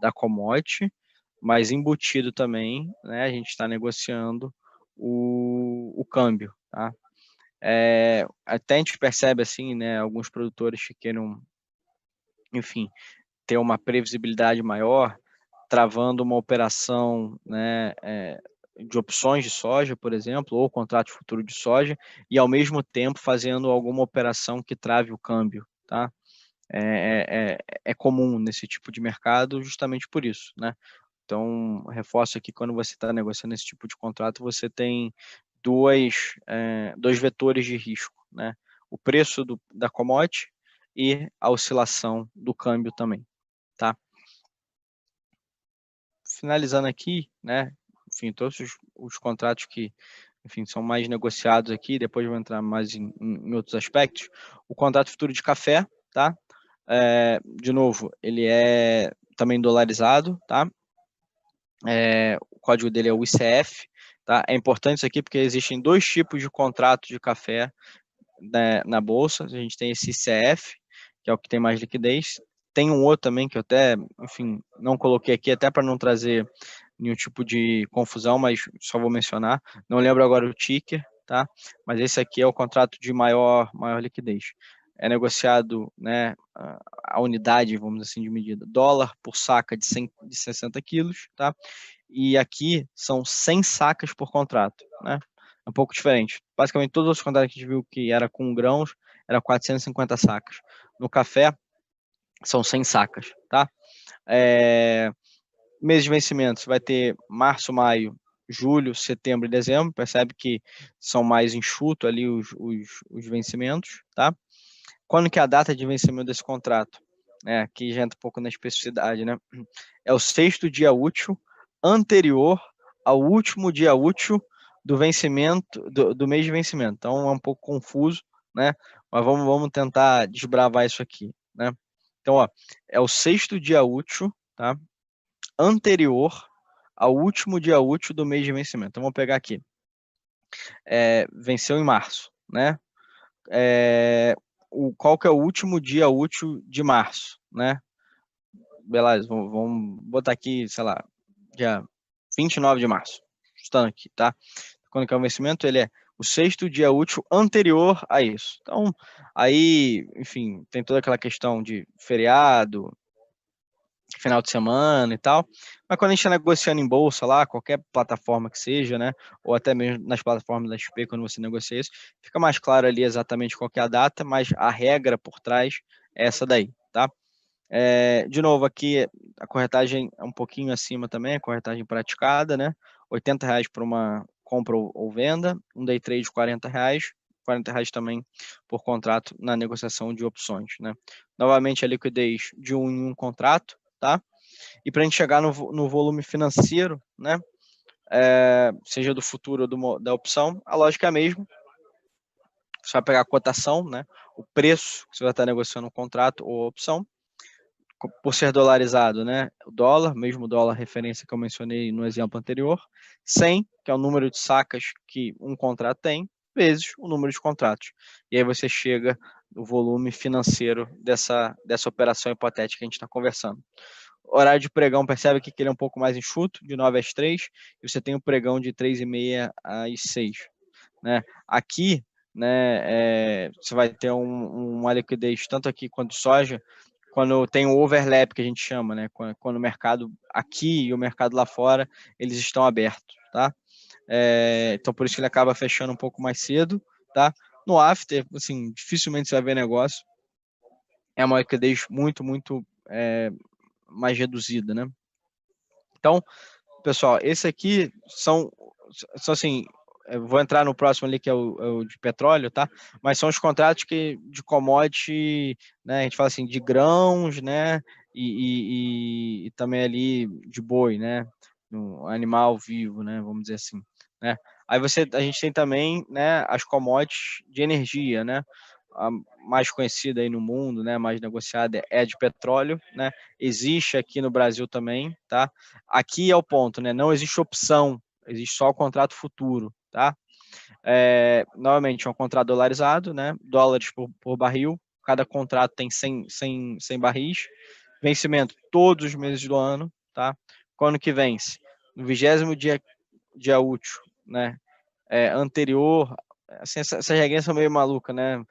Speaker 2: da commodity, mas embutido também, né? A gente está negociando o câmbio, tá? Até a gente percebe assim, né? Alguns produtores que queiram, enfim, ter uma previsibilidade maior, travando uma operação, né, de opções de soja, por exemplo, ou contrato futuro de soja, e ao mesmo tempo fazendo alguma operação que trave o câmbio, tá? É comum nesse tipo de mercado justamente por isso, né? Então, reforço aqui, quando você está negociando esse tipo de contrato, você tem dois vetores de risco, né? O preço da commodity e a oscilação do câmbio também, tá? Finalizando aqui, né? Enfim, todos os contratos que, enfim, são mais negociados aqui, depois eu vou entrar mais em outros aspectos. O contrato futuro de café, tá? De novo, ele é também dolarizado, tá? O código dele é o ICF, tá? É importante isso aqui porque existem dois tipos de contrato de café, né, na bolsa. A gente tem esse ICF, que é o que tem mais liquidez. Tem um outro também que eu até, enfim, não coloquei aqui até para não trazer nenhum tipo de confusão, mas só vou mencionar. Não lembro agora o ticker, tá? Mas esse aqui é o contrato de maior liquidez. É negociado, né, a unidade, vamos assim, de medida, dólar por saca de 60 quilos, tá? E aqui são 100 sacas por contrato, né? É um pouco diferente. Basicamente, todos os contratos que a gente viu que era com grãos, era 450 sacas. No café, são 100 sacas, tá? Mês de vencimento, você vai ter março, maio, julho, setembro e dezembro. Percebe que são mais enxuto ali os vencimentos, tá? Quando que é a data de vencimento desse contrato? Aqui já entra um pouco na especificidade, né? É o 6º dia útil anterior ao último dia útil do vencimento, do mês de vencimento. Então é um pouco confuso, né? Mas vamos tentar desbravar isso aqui, né? Então, ó, é o 6º dia útil, tá? Anterior ao último dia útil do mês de vencimento. Então vamos pegar aqui. Venceu em março, né? Qual que é o último dia útil de março, né? Beleza, vamos botar aqui, sei lá, dia 29 de março, estando aqui, tá? Quando que é o vencimento, ele é o 6º dia útil anterior a isso. Então, aí, enfim, tem toda aquela questão de feriado, final de semana e tal, mas quando a gente está negociando em bolsa lá, qualquer plataforma que seja, né, ou até mesmo nas plataformas da XP, quando você negocia isso, fica mais claro ali exatamente qual que é a data, mas a regra por trás é essa daí, tá? De novo, aqui a corretagem é um pouquinho acima também, a corretagem praticada, né? R$ 80 para uma compra ou venda, um day trade de R$ 40, R$ 40 também por contrato na negociação de opções, né? Novamente, a liquidez de um em um contrato, tá? E para a gente chegar no volume financeiro, né? Seja do futuro ou da opção, a lógica é a mesma. Você vai pegar a cotação, né? O preço que você vai estar negociando um contrato ou opção, por ser dolarizado, né? O dólar, mesmo dólar referência que eu mencionei no exemplo anterior, 100, que é o número de sacas que um contrato tem, vezes o número de contratos. E aí você chega no volume financeiro dessa operação hipotética que a gente está conversando. O horário de pregão, percebe que ele é um pouco mais enxuto, de 9 às 3, e você tem o pregão de 3h30 às 6. Né? Aqui, né, você vai ter uma liquidez tanto aqui quanto soja, quando tem o overlap que a gente chama, né? Quando o mercado aqui e o mercado lá fora, eles estão abertos, tá? Então por isso que ele acaba fechando um pouco mais cedo, tá? No after, assim, dificilmente você vai ver negócio. É uma liquidez muito mais reduzida, né? Então, pessoal, esse aqui são assim, eu vou entrar no próximo ali, que é o de petróleo, tá? Mas são os contratos de commodity, né? A gente fala assim, de grãos, né? E também ali de boi, né? No animal vivo, né? Vamos dizer assim, né? Aí a gente tem também, né? As commodities de energia, né? A mais conhecida aí no mundo, né? Mais negociada é a de petróleo, né? Existe aqui no Brasil também, tá? Aqui é o ponto, né? Não existe opção, existe só o contrato futuro, tá? Novamente, é um contrato dolarizado, né? Dólares por barril. Cada contrato tem 100 barris. Vencimento todos os meses do ano, tá? Quando que vence? No 20º dia útil, né? Anterior. Assim, essas regras são meio malucas, né?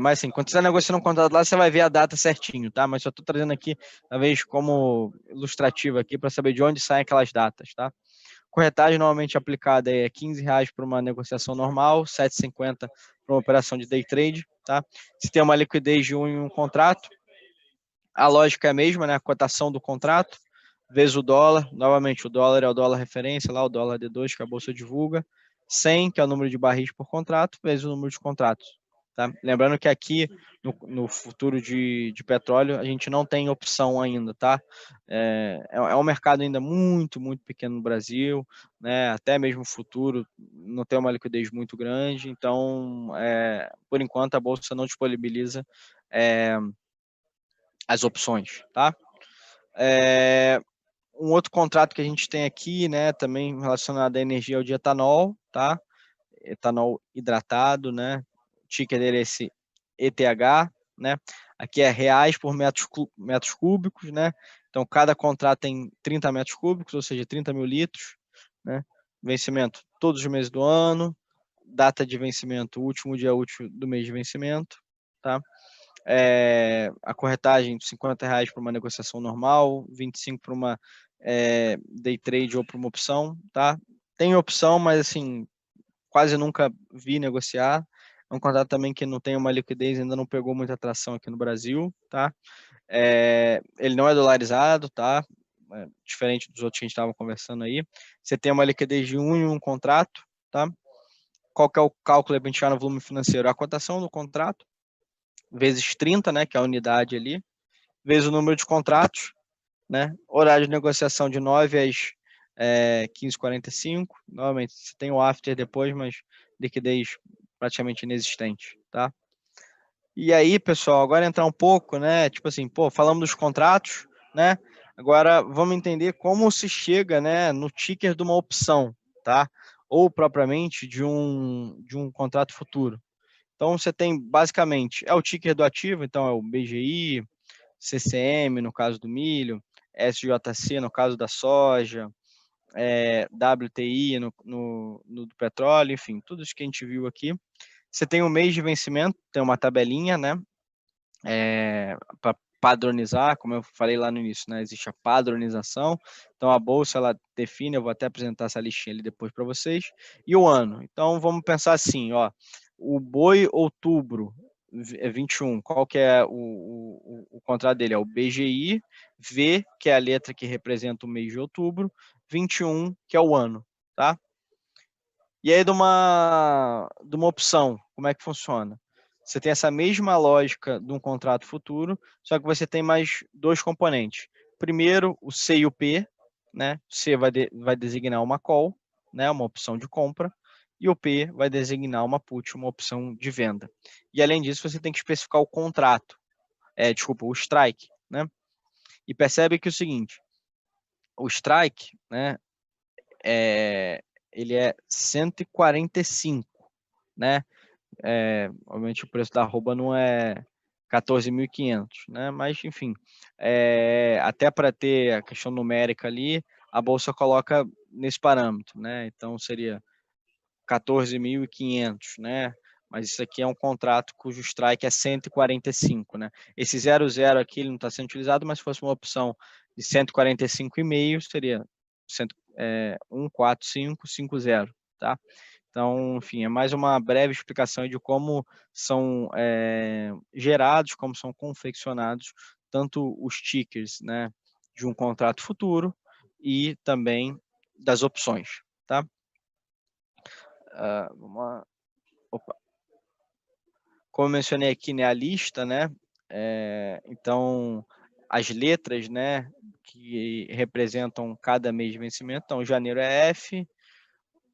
Speaker 2: Mas assim, quando você está negociando um contrato lá, você vai ver a data certinho, tá? Mas só estou trazendo aqui, talvez, como ilustrativo aqui, para saber de onde saem aquelas datas, tá? Corretagem normalmente aplicada é R$15 para uma negociação normal, R$7,50 para uma operação de day trade, tá? Se tem uma liquidez de um contrato, a lógica é a mesma, né? A cotação do contrato, vezes o dólar. Novamente, o dólar é o dólar referência, lá o dólar D2 que a bolsa divulga. 100, que é o número de barris por contrato, vezes o número de contratos. Tá? Lembrando que aqui, no futuro de petróleo, a gente não tem opção ainda, tá? É um mercado ainda muito, muito pequeno no Brasil, né? Até mesmo o futuro não tem uma liquidez muito grande, então, por enquanto, a bolsa não disponibiliza as opções, tá? Um outro contrato que a gente tem aqui, né, também relacionado à energia, é o de etanol, tá? Etanol hidratado, né? O ticker dele é esse ETH, né? Aqui é reais por metros cúbicos, né? Então, cada contrato tem 30 metros cúbicos, ou seja, 30 mil litros, né? Vencimento todos os meses do ano, data de vencimento, último dia útil do mês de vencimento, tá? A corretagem, R$50 para uma negociação normal, 25 para uma day trade ou para uma opção, tá? Tem opção, mas assim, quase nunca vi negociar. É um contrato também que não tem uma liquidez, ainda não pegou muita atração aqui no Brasil, tá? Ele não é dolarizado, tá? Diferente dos outros que a gente estava conversando aí. Você tem uma liquidez de um em um contrato, tá? Qual que é o cálculo para a gente chegar no volume financeiro? A cotação do contrato, vezes 30, né, que é a unidade ali, vezes o número de contratos, né? Horário de negociação de 9 às 15h45. Normalmente você tem o after depois, mas liquidez praticamente inexistente, tá? E aí, pessoal, agora entrar um pouco, né? Tipo assim, falamos dos contratos, né? Agora vamos entender como se chega, né, no ticker de uma opção, tá? Ou propriamente de um contrato futuro. Então você tem basicamente o ticker do ativo, então é o BGI, CCM no caso do milho, SJC no caso da soja, WTI no do petróleo, enfim, tudo isso que a gente viu aqui. Você tem o mês de vencimento, tem uma tabelinha, né? Para padronizar, como eu falei lá no início, né? Existe a padronização. Então a bolsa ela define, eu vou até apresentar essa listinha ali depois para vocês. E o ano. Então vamos pensar assim, ó, o boi outubro 21, qual que é o contrato dele? É o BGI, V, que é a letra que representa o mês de outubro, 21, que é o ano, tá? E aí de uma opção, como é que funciona? Você tem essa mesma lógica de um contrato futuro, só que você tem mais dois componentes. Primeiro, o C e o P, né? O C vai designar uma call, né? Uma opção de compra, e o P vai designar uma put, uma opção de venda. E além disso, você tem que especificar o contrato, o strike, né? E percebe que é o seguinte, o strike, né? Ele é 145, né? Obviamente o preço da arroba não é 14.500, né? Mas enfim, até para ter a questão numérica ali, a bolsa coloca nesse parâmetro, né? Então seria 14.500, né? Mas isso aqui é um contrato cujo strike é 145, né? Esse 00 aqui ele não está sendo utilizado, mas se fosse uma opção de 145,5 seria 14550, tá? Então, enfim, é mais uma breve explicação de como são gerados, como são confeccionados tanto os tickers, né, de um contrato futuro e também das opções, tá? Vamos lá. Opa. Como eu mencionei aqui, né, a lista, né? Então, as letras, né, que representam cada mês de vencimento. Então, janeiro é F,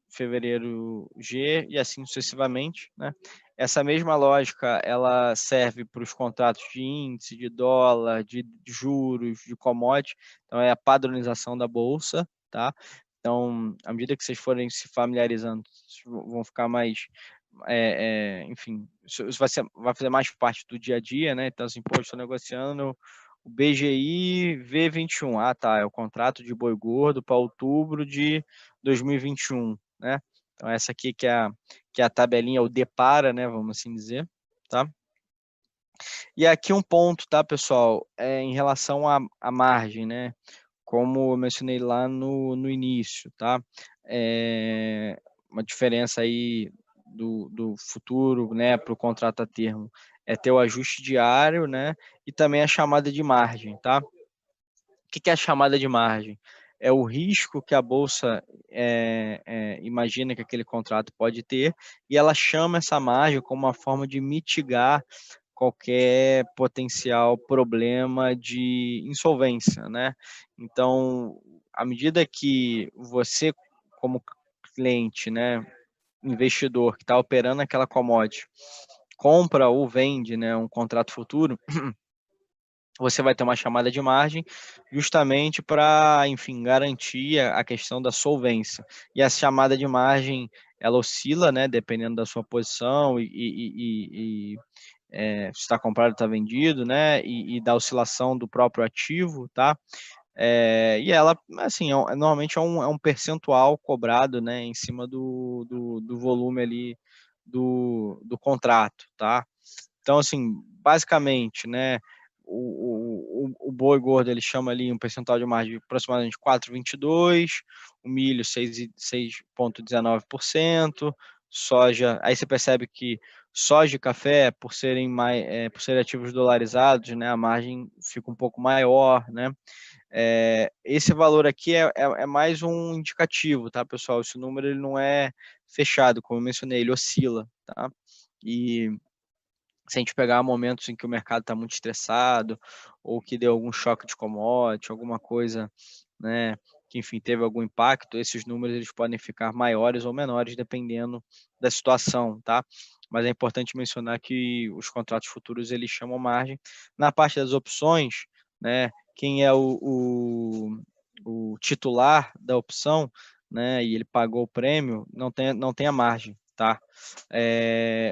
Speaker 2: fevereiro G e assim sucessivamente, né? Essa mesma lógica, ela serve para os contratos de índice, de dólar, de juros, de commodity. Então, é a padronização da bolsa, tá? Então, à medida que vocês forem se familiarizando, vocês vão ficar mais, enfim, isso vai fazer mais parte do dia a dia, né? Então, assim, pô, estou negociando o BGI V21. Ah, tá, é o contrato de boi gordo para outubro de 2021, né? Então, essa aqui que é a tabelinha, o depara, né? Vamos assim dizer, tá? E aqui um ponto, tá, pessoal? Em relação à margem, né? Como eu mencionei lá no início, tá? Uma diferença aí do futuro, né, para o contrato a termo é ter o ajuste diário, né, e também a chamada de margem, tá? O que é a chamada de margem? É o risco que a bolsa imagina que aquele contrato pode ter e ela chama essa margem como uma forma de mitigar qualquer potencial problema de insolvência, né? Então, à medida que você, como cliente, né, investidor que está operando aquela commodity, compra ou vende, né, um contrato futuro, você vai ter uma chamada de margem justamente para, enfim, garantir a questão da solvência. E essa chamada de margem, ela oscila, né, dependendo da sua posição se está comprado, está vendido, né, e da oscilação do próprio ativo, tá? E ela, assim, normalmente é um percentual cobrado, né, em cima do volume ali do contrato, tá? Então, assim, basicamente, né, o boi gordo, ele chama ali um percentual de margem de aproximadamente 4,22%, o milho 6,19%, soja, aí você percebe que soja e café, por serem ativos dolarizados, né, a margem fica um pouco maior, né? Esse valor aqui é mais um indicativo, tá, pessoal? Esse número ele não é fechado, como eu mencionei, ele oscila, tá? E se a gente pegar momentos em que o mercado está muito estressado, ou que deu algum choque de commodity, alguma coisa, né, que enfim teve algum impacto, esses números eles podem ficar maiores ou menores dependendo da situação, tá? Mas é importante mencionar que os contratos futuros eles chamam margem. Na parte das opções, né, quem é o titular da opção, né, e ele pagou o prêmio, não tem a margem, tá?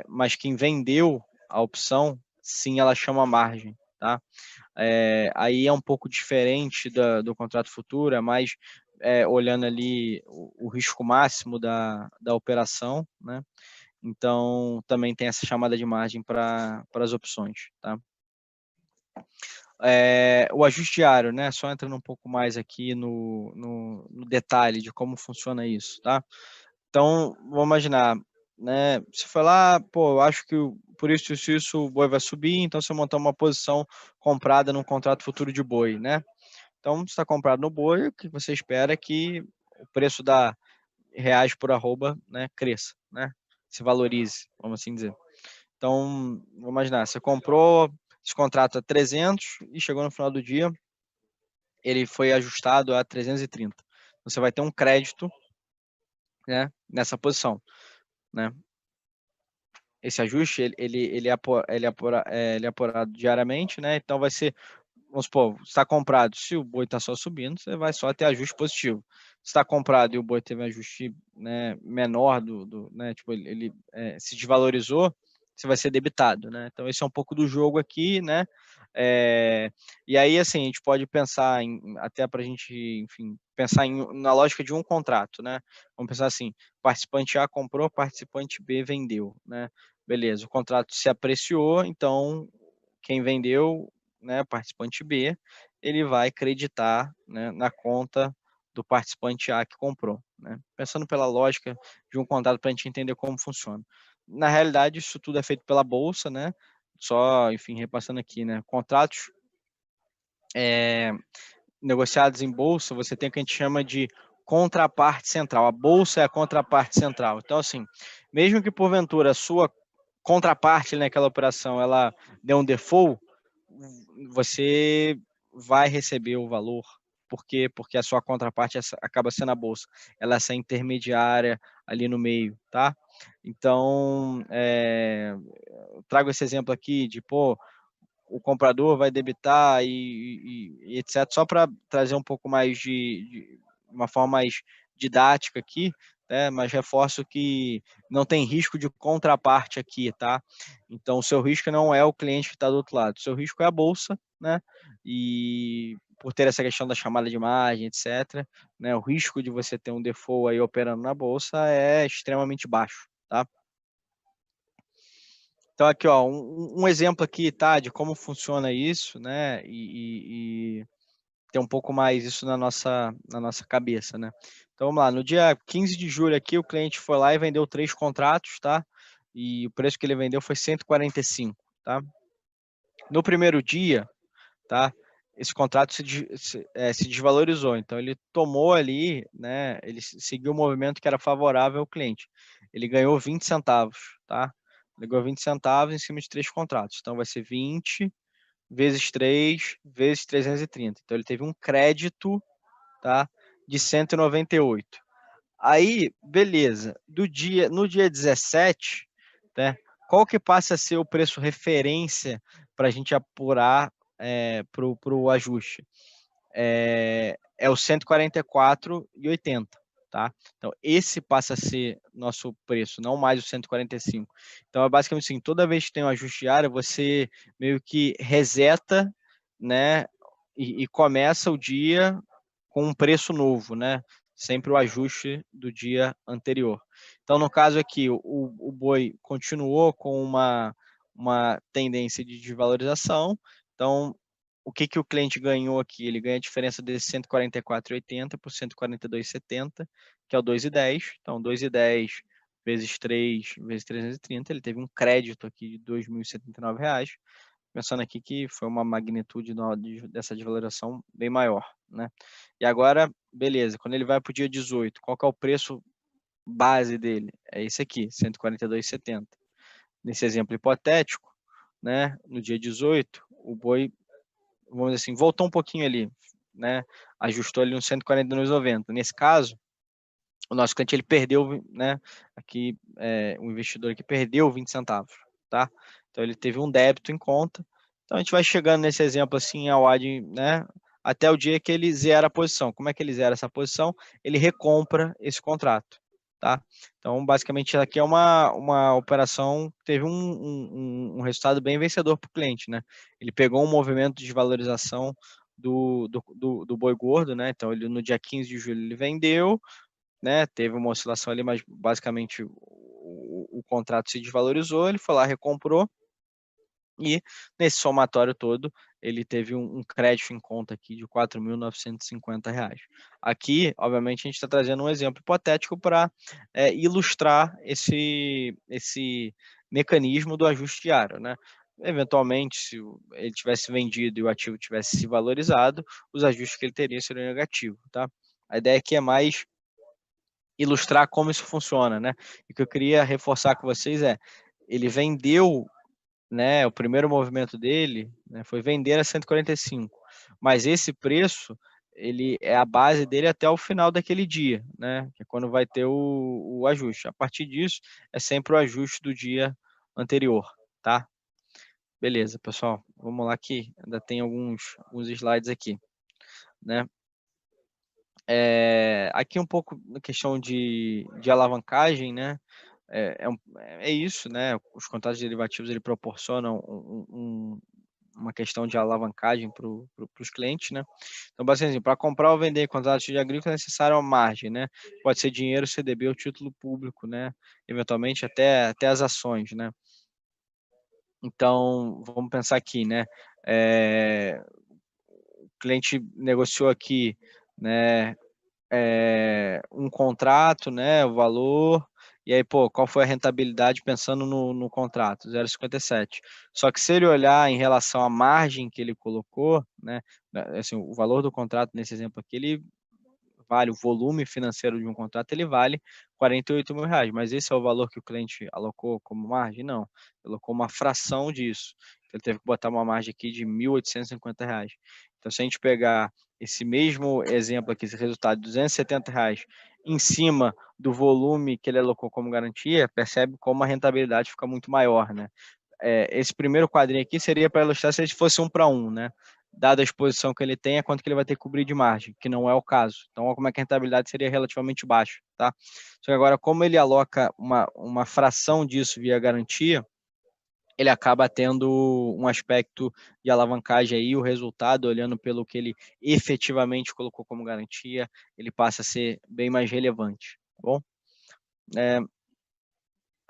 Speaker 2: Mas quem vendeu a opção, sim, ela chama margem, tá? Aí é um pouco diferente do contrato futuro, é mais olhando ali o risco máximo da operação, né? Então, também tem essa chamada de margem para as opções, tá? O ajuste diário, né? Só entrando um pouco mais aqui no detalhe de como funciona isso, tá? Então, vamos imaginar, né? Você foi lá, pô, eu acho que por isso o boi vai subir, então você montar uma posição comprada num contrato futuro de boi, né? Então, você está comprado no boi, o que você espera é que o preço da reais por arroba, né, cresça, né? Se valorize, vamos assim dizer. Então, vamos imaginar, você comprou esse contrato a 300 e chegou no final do dia, ele foi ajustado a 330. Você vai ter um crédito, né, nessa posição, né? Esse ajuste ele é apurado diariamente, né? Então vai ser, vamos supor, está comprado, se o boi está só subindo, você vai só ter ajuste positivo. Se está comprado e o boi teve um ajuste, né, menor né, tipo ele se desvalorizou, você vai ser debitado, né? Então esse é um pouco do jogo aqui, né? E aí assim a gente pode pensar até para a gente, enfim, pensar na lógica de um contrato, né? Vamos pensar assim: participante A comprou, participante B vendeu, né? Beleza, o contrato se apreciou, então quem vendeu, né, participante B, ele vai creditar, né, na conta do participante A que comprou, né? Pensando pela lógica de um contrato para a gente entender como funciona. Na realidade, isso tudo é feito pela bolsa, né? Só, enfim, repassando aqui, né? Contratos negociados em bolsa, você tem o que a gente chama de contraparte central. A bolsa é a contraparte central. Então, assim, mesmo que porventura a sua contraparte naquela operação ela deu um default, você vai receber o valor. Por quê? Porque a sua contraparte acaba sendo a bolsa. Ela é essa intermediária ali no meio, tá? Então, eu trago esse exemplo aqui de, pô, o comprador vai debitar e etc. Só para trazer um pouco mais de uma forma mais didática aqui, né? Mas reforço que não tem risco de contraparte aqui, tá? Então, o seu risco não é o cliente que está do outro lado, o seu risco é a bolsa, né? E por ter essa questão da chamada de margem, etc., né? O risco de você ter um default aí operando na bolsa é extremamente baixo, tá? Então, aqui, ó, um exemplo aqui, tá, de como funciona isso, né? E ter um pouco mais isso na nossa cabeça, né? Então, vamos lá. No dia 15 de julho aqui, o cliente foi lá e vendeu 3 contratos, tá? E o preço que ele vendeu foi 145, tá? No primeiro dia, tá? Esse contrato se desvalorizou. Então, ele tomou ali, né? Ele seguiu o movimento que era favorável ao cliente. Ele ganhou 20 centavos, tá? Ele ganhou 20 centavos em cima de 3 contratos. Então, vai ser 20 vezes 3 vezes 330. Então, ele teve um crédito, tá, de 198. Aí, beleza. No dia 17, né, qual que passa a ser o preço referência para a gente apurar para o ajuste? É o 144,80, tá? Então, esse passa a ser nosso preço, não mais o 145. Então, é basicamente assim, toda vez que tem um ajuste diário, você meio que reseta, né, e começa o dia com um preço novo, né? Sempre o ajuste do dia anterior. Então, no caso aqui, o boi continuou com uma tendência de desvalorização. Então, o que, que o cliente ganhou aqui? Ele ganha a diferença desse 144,80 por 142,70, que é o 2,10. Então, 2,10 vezes 3 vezes 330, ele teve um crédito aqui de R$ 2.079. Pensando aqui que foi uma magnitude dessa desvalorização bem maior, né? E agora, beleza, quando ele vai para o dia 18, qual que é o preço base dele? É esse aqui, 142,70. Nesse exemplo hipotético, né, no dia 18, o boi, vamos dizer assim, voltou um pouquinho ali, né, ajustou ali uns 142,90. Nesse caso, o nosso cliente ele perdeu, né, aqui o investidor aqui perdeu 20 centavos, tá? Então ele teve um débito em conta. Então a gente vai chegando nesse exemplo assim ao ad, né, até o dia que ele zera a posição. Como é que ele zera essa posição? Ele recompra esse contrato, tá? Então basicamente aqui é uma operação que teve um resultado bem vencedor para o cliente, né? Ele pegou um movimento de valorização do boi gordo, né? Então ele no dia 15 de julho ele vendeu, né? Teve uma oscilação ali, mas basicamente o contrato se desvalorizou, ele foi lá, recomprou, e nesse somatório todo ele teve um crédito em conta aqui de R$ 4.950. Aqui, obviamente, a gente está trazendo um exemplo hipotético para ilustrar esse mecanismo do ajuste diário, né? Eventualmente, se ele tivesse vendido e o ativo tivesse se valorizado, os ajustes que ele teria seriam negativos, tá? A ideia aqui é mais ilustrar como isso funciona, né? E o que eu queria reforçar com vocês ele vendeu, né, o primeiro movimento dele, né, foi vender a 145, mas esse preço, ele é a base dele até o final daquele dia, né, que é quando vai ter o ajuste. A partir disso, é sempre o ajuste do dia anterior, tá? Beleza, pessoal, vamos lá que ainda tem alguns slides aqui, né? Aqui um pouco na questão de alavancagem, né? É isso, né? Os contratos derivativos ele proporcionam uma questão de alavancagem para os clientes, né? Então, basicamente, para comprar ou vender contratos de agrícola é necessário uma margem, né? Pode ser dinheiro, CDB ou título público, né? Eventualmente até as ações, né? Então, vamos pensar aqui, né? O cliente negociou aqui, né? Um contrato, né, o valor, e aí, pô, qual foi a rentabilidade pensando no contrato? 0,57. Só que se ele olhar em relação à margem que ele colocou, né, assim, o valor do contrato nesse exemplo aqui, ele vale, o volume financeiro de um contrato, ele vale R$ 48.000, mas esse é o valor que o cliente alocou como margem? Não, ele alocou uma fração disso, ele teve que botar uma margem aqui de R$ 1.850. Então, se a gente pegar esse mesmo exemplo aqui, esse resultado de R$ 270 em cima do volume que ele alocou como garantia, percebe como a rentabilidade fica muito maior, né? Esse primeiro quadrinho aqui seria para ilustrar se a gente fosse 1 para 1, né? dada a exposição que ele tem, é quanto que ele vai ter que cobrir de margem, que não é o caso. Então, olha como é que a rentabilidade seria relativamente baixa, tá? Só que agora, como ele aloca uma fração disso via garantia, ele acaba tendo um aspecto de alavancagem aí, o resultado, olhando pelo que ele efetivamente colocou como garantia, ele passa a ser bem mais relevante, tá bom?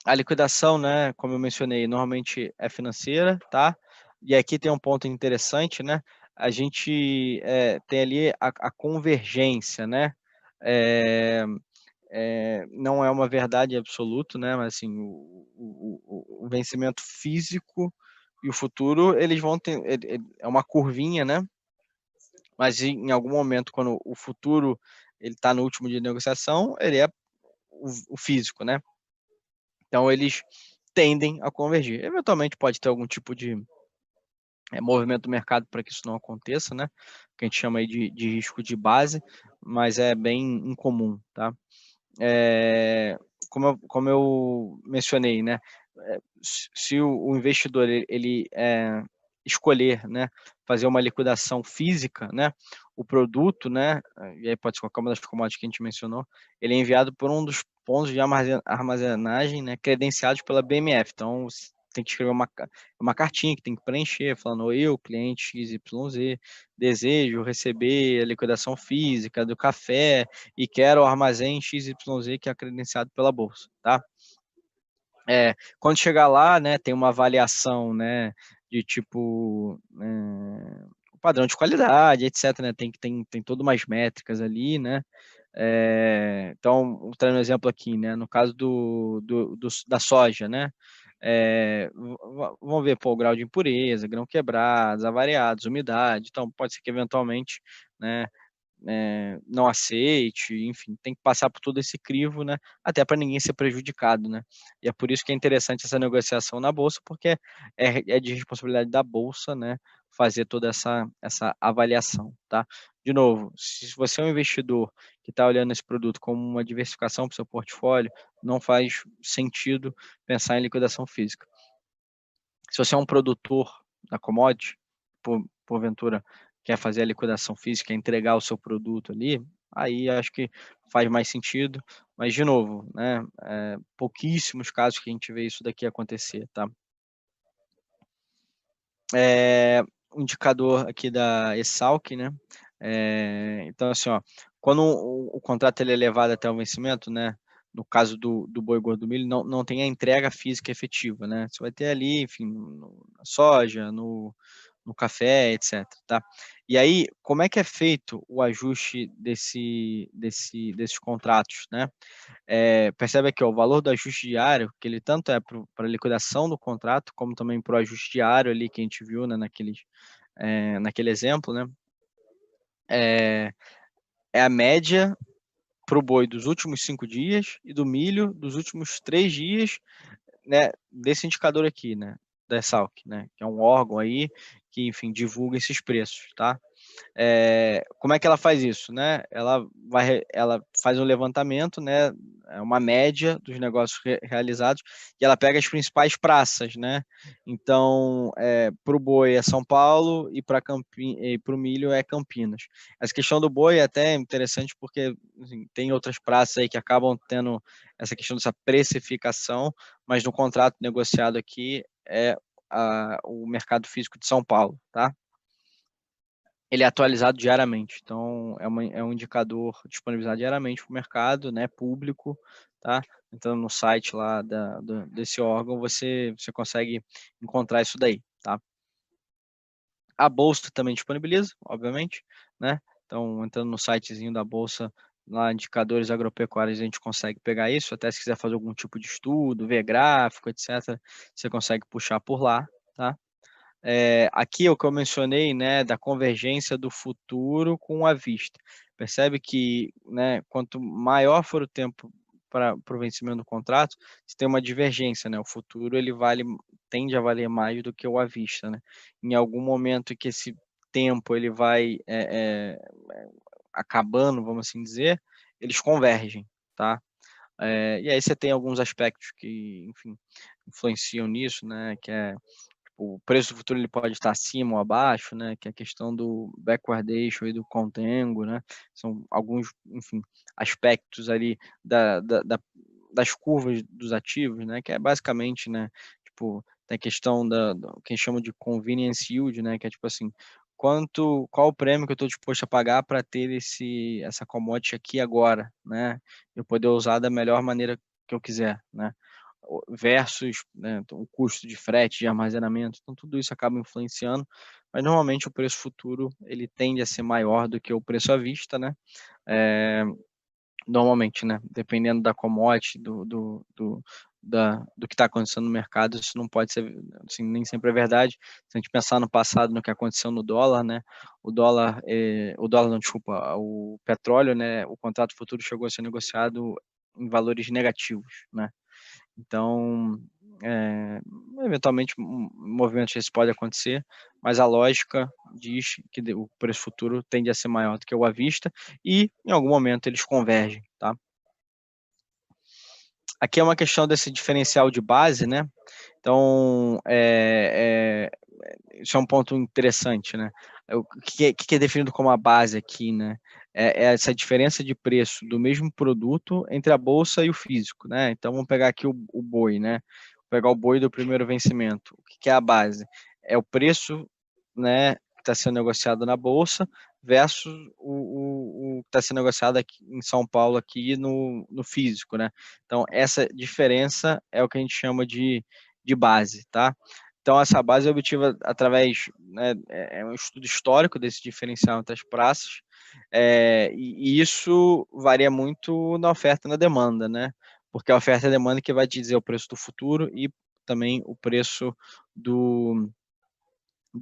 Speaker 2: A liquidação, né, como eu mencionei, normalmente é financeira, tá? E aqui tem um ponto interessante, né? A gente tem ali a convergência, né? Não é uma verdade absoluta, né? Mas assim, o vencimento físico e o futuro, eles vão ter, é uma curvinha, né? Mas em algum momento, quando o futuro ele está no último dia de negociação, ele é o físico, né? Então eles tendem a convergir. Eventualmente pode ter algum tipo de movimento do mercado para que isso não aconteça, né? Que a gente chama aí de risco de base, mas é bem incomum, tá? Como eu mencionei, né? Se o investidor ele escolher, né, fazer uma liquidação física, né, o produto, né, e aí pode ser qualquer uma das commodities que a gente mencionou, ele é enviado por um dos pontos de armazenagem, né, credenciados pela BMF. Então, tem que escrever uma cartinha que tem que preencher, falando: eu, cliente XYZ, desejo receber a liquidação física do café e quero o armazém XYZ que é credenciado pela bolsa, tá? Quando chegar lá, né, tem uma avaliação, né, de tipo padrão de qualidade, etc, né, tem todas umas métricas ali, né, então, vou trazer um exemplo aqui, né, no caso da soja, né, vamos ver, pô, o grau de impureza, grão quebrados, avariados, umidade, então pode ser que eventualmente, né, não aceite, enfim, tem que passar por todo esse crivo, né, até para ninguém ser prejudicado, né, e é por isso que é interessante essa negociação na bolsa, porque é de responsabilidade da bolsa, né, fazer toda essa avaliação, tá? De novo, se você é um investidor que está olhando esse produto como uma diversificação para o seu portfólio, não faz sentido pensar em liquidação física. Se você é um produtor da commodity, porventura quer fazer a liquidação física, entregar o seu produto ali, aí acho que faz mais sentido. Mas, de novo, né, pouquíssimos casos que a gente vê isso daqui acontecer, tá? O indicador aqui da Esalq, né? Então, assim, ó, quando o contrato ele é levado até o vencimento, né? No caso do boi gordo do milho, não tem a entrega física efetiva, né? Você vai ter ali, enfim, na soja, no café, etc, tá? E aí, como é que é feito o ajuste desses contratos, né? Percebe aqui, ó, o valor do ajuste diário, que ele tanto é para a liquidação do contrato, como também para o ajuste diário ali que a gente viu, né, naquele exemplo, né? É a média para o boi dos últimos 5 dias e do milho dos últimos 3 dias, né, desse indicador aqui, né, da Esalq, né, que é um órgão aí que, enfim, divulga esses preços, tá? Como é que ela faz isso, né? Ela faz um levantamento, né? Uma média dos negócios realizados e ela pega as principais praças, né? Então, para o boi é São Paulo e para o milho é Campinas. Essa questão do boi é até interessante porque assim, tem outras praças aí que acabam tendo essa questão dessa precificação, mas no contrato negociado aqui é o mercado físico de São Paulo, tá? Ele é atualizado diariamente, então é um indicador disponibilizado diariamente para o mercado, né, público, tá? Entrando no site lá desse órgão, você consegue encontrar isso daí, tá? A bolsa também disponibiliza, obviamente, né? Então, entrando no sitezinho da bolsa, lá indicadores agropecuários, a gente consegue pegar isso, até se quiser fazer algum tipo de estudo, ver gráfico, etc, você consegue puxar por lá, tá? Aqui é o que eu mencionei, né, da convergência do futuro com a vista. Percebe que, né, quanto maior for o tempo para o vencimento do contrato, você tem uma divergência, né? O futuro ele tende a valer mais do que o à vista, né? Em algum momento que esse tempo ele vai acabando, vamos assim dizer, eles convergem, tá? E aí você tem alguns aspectos que, enfim, influenciam nisso, né? Que é o preço do futuro ele pode estar acima ou abaixo, né? Que é a questão do backwardation e do contango, né? São alguns, enfim, aspectos ali das curvas dos ativos, né? Que é basicamente, né? Tipo, tem a questão que a gente chama de convenience yield, né? Que é tipo assim, qual o prêmio que eu estou disposto a pagar para ter essa commodity aqui agora, né? Eu poder usar da melhor maneira que eu quiser, né? Versus, né, o custo de frete, de armazenamento, então tudo isso acaba influenciando, mas normalmente o preço futuro ele tende a ser maior do que o preço à vista, né? Normalmente, né? Dependendo da commodity, do que está acontecendo no mercado, isso não pode ser, assim, nem sempre é verdade. Se a gente pensar no passado, no que aconteceu no dólar, né? O dólar não, desculpa, o petróleo, né? O contrato futuro chegou a ser negociado em valores negativos, né? Então, eventualmente, movimentos desses podem acontecer, mas a lógica diz que o preço futuro tende a ser maior do que o à vista e, em algum momento, eles convergem, tá? Aqui é uma questão desse diferencial de base, né? Então, isso é um ponto interessante, né? O que é definido como a base aqui, né? É essa diferença de preço do mesmo produto entre a bolsa e o físico, né? Então, vamos pegar aqui o boi, né? Vou pegar o boi do primeiro vencimento. O que é a base? É o preço, né, que está sendo negociado na bolsa versus o que está sendo negociado aqui em São Paulo aqui no físico, né? Então, essa diferença é o que a gente chama de base, tá? Então, essa base é obtiva através, né, um estudo histórico desse diferencial entre as praças, e isso varia muito na oferta e na demanda, né? Porque a oferta e a demanda que vai te dizer o preço do futuro e também o preço do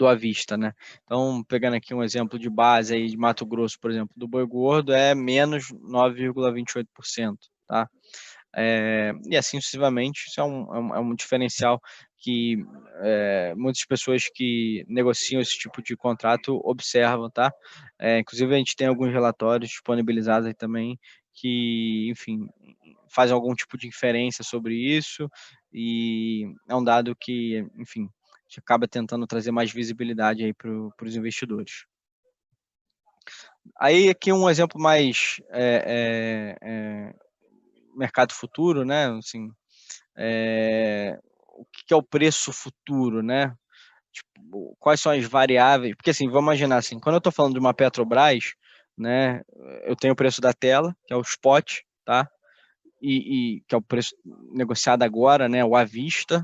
Speaker 2: à vista, né? Então, pegando aqui um exemplo de base aí de Mato Grosso, por exemplo, do boi gordo é menos 9,28%, tá? E assim sucessivamente, isso é um diferencial que muitas pessoas que negociam esse tipo de contrato observam, tá? Inclusive, a gente tem alguns relatórios disponibilizados aí também que, enfim, fazem algum tipo de inferência sobre isso e é um dado que, enfim, a gente acaba tentando trazer mais visibilidade aí para os investidores. Aí aqui um exemplo mais mercado futuro, né? Assim, o que é o preço futuro, né? Tipo, quais são as variáveis? Porque assim, vamos imaginar assim, quando eu estou falando de uma Petrobras, né? Eu tenho o preço da tela, que é o spot, tá? E que é o preço negociado agora, né? O à vista.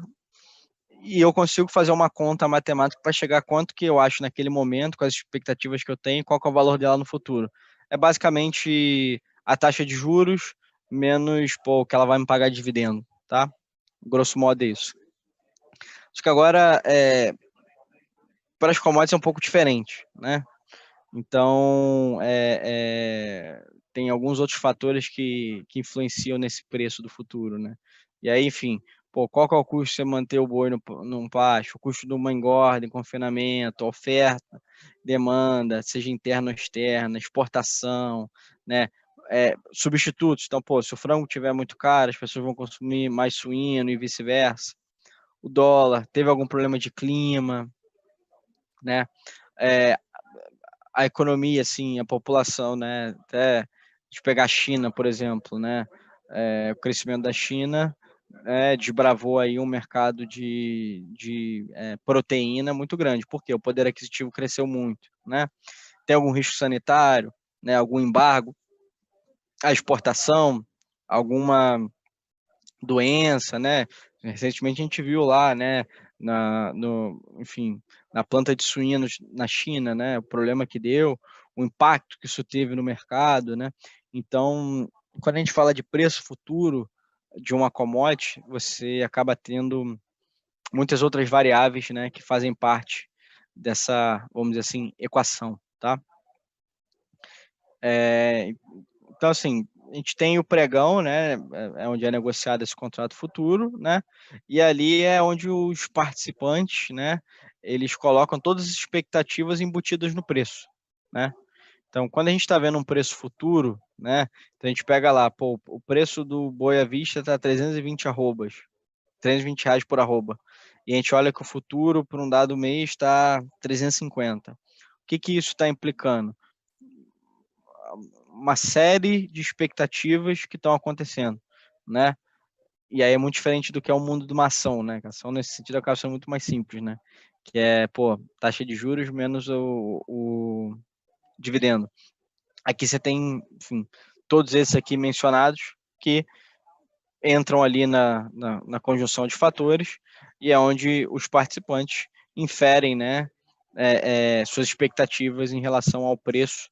Speaker 2: E eu consigo fazer uma conta matemática para chegar a quanto que eu acho naquele momento, com as expectativas que eu tenho, qual que é o valor dela no futuro. É basicamente a taxa de juros menos o que ela vai me pagar de dividendo, tá? Grosso modo é isso. Só que agora, para as commodities é um pouco diferente, né? Então, tem alguns outros fatores que influenciam nesse preço do futuro, né? E aí, enfim, qual que é o custo de você manter o boi num pasto? O custo de uma engorda, em confinamento, oferta, demanda, seja interna ou externa, exportação, né? Substitutos. Então, se o frango estiver muito caro, as pessoas vão consumir mais suíno e vice-versa. O dólar, teve algum problema de clima, né? A economia, assim, a população, né? Até de pegar a China, por exemplo, né? O crescimento da China desbravou aí um mercado de proteína muito grande, porque o poder aquisitivo cresceu muito, né? Tem algum risco sanitário, né? Algum embargo, a exportação, alguma doença, né? Recentemente a gente viu lá, né? Enfim, na planta de suínos na China, né? O problema que deu, o impacto que isso teve no mercado, né? Então, quando a gente fala de preço futuro de uma commodity, você acaba tendo muitas outras variáveis, né? Que fazem parte dessa, vamos dizer assim, equação, tá? Então, assim, a gente tem o pregão, né? É onde é negociado esse contrato futuro, né? E ali é onde os participantes, né? Eles colocam todas as expectativas embutidas no preço, né? Então, quando a gente está vendo um preço futuro, né? Então a gente pega lá, o preço do boi à vista está 320 arrobas, R$320 por arroba. e a gente olha que o futuro para um dado mês está 350. O que isso está implicando? Uma série de expectativas que estão acontecendo, né? E aí é muito diferente do que é o mundo de uma ação, né? A ação, nesse sentido, acaba sendo muito mais simples, né? Que é, pô, taxa de juros menos o dividendo. Aqui você tem, enfim, todos esses aqui mencionados que entram ali na conjunção de fatores e é onde os participantes inferem, né, suas expectativas em relação ao preço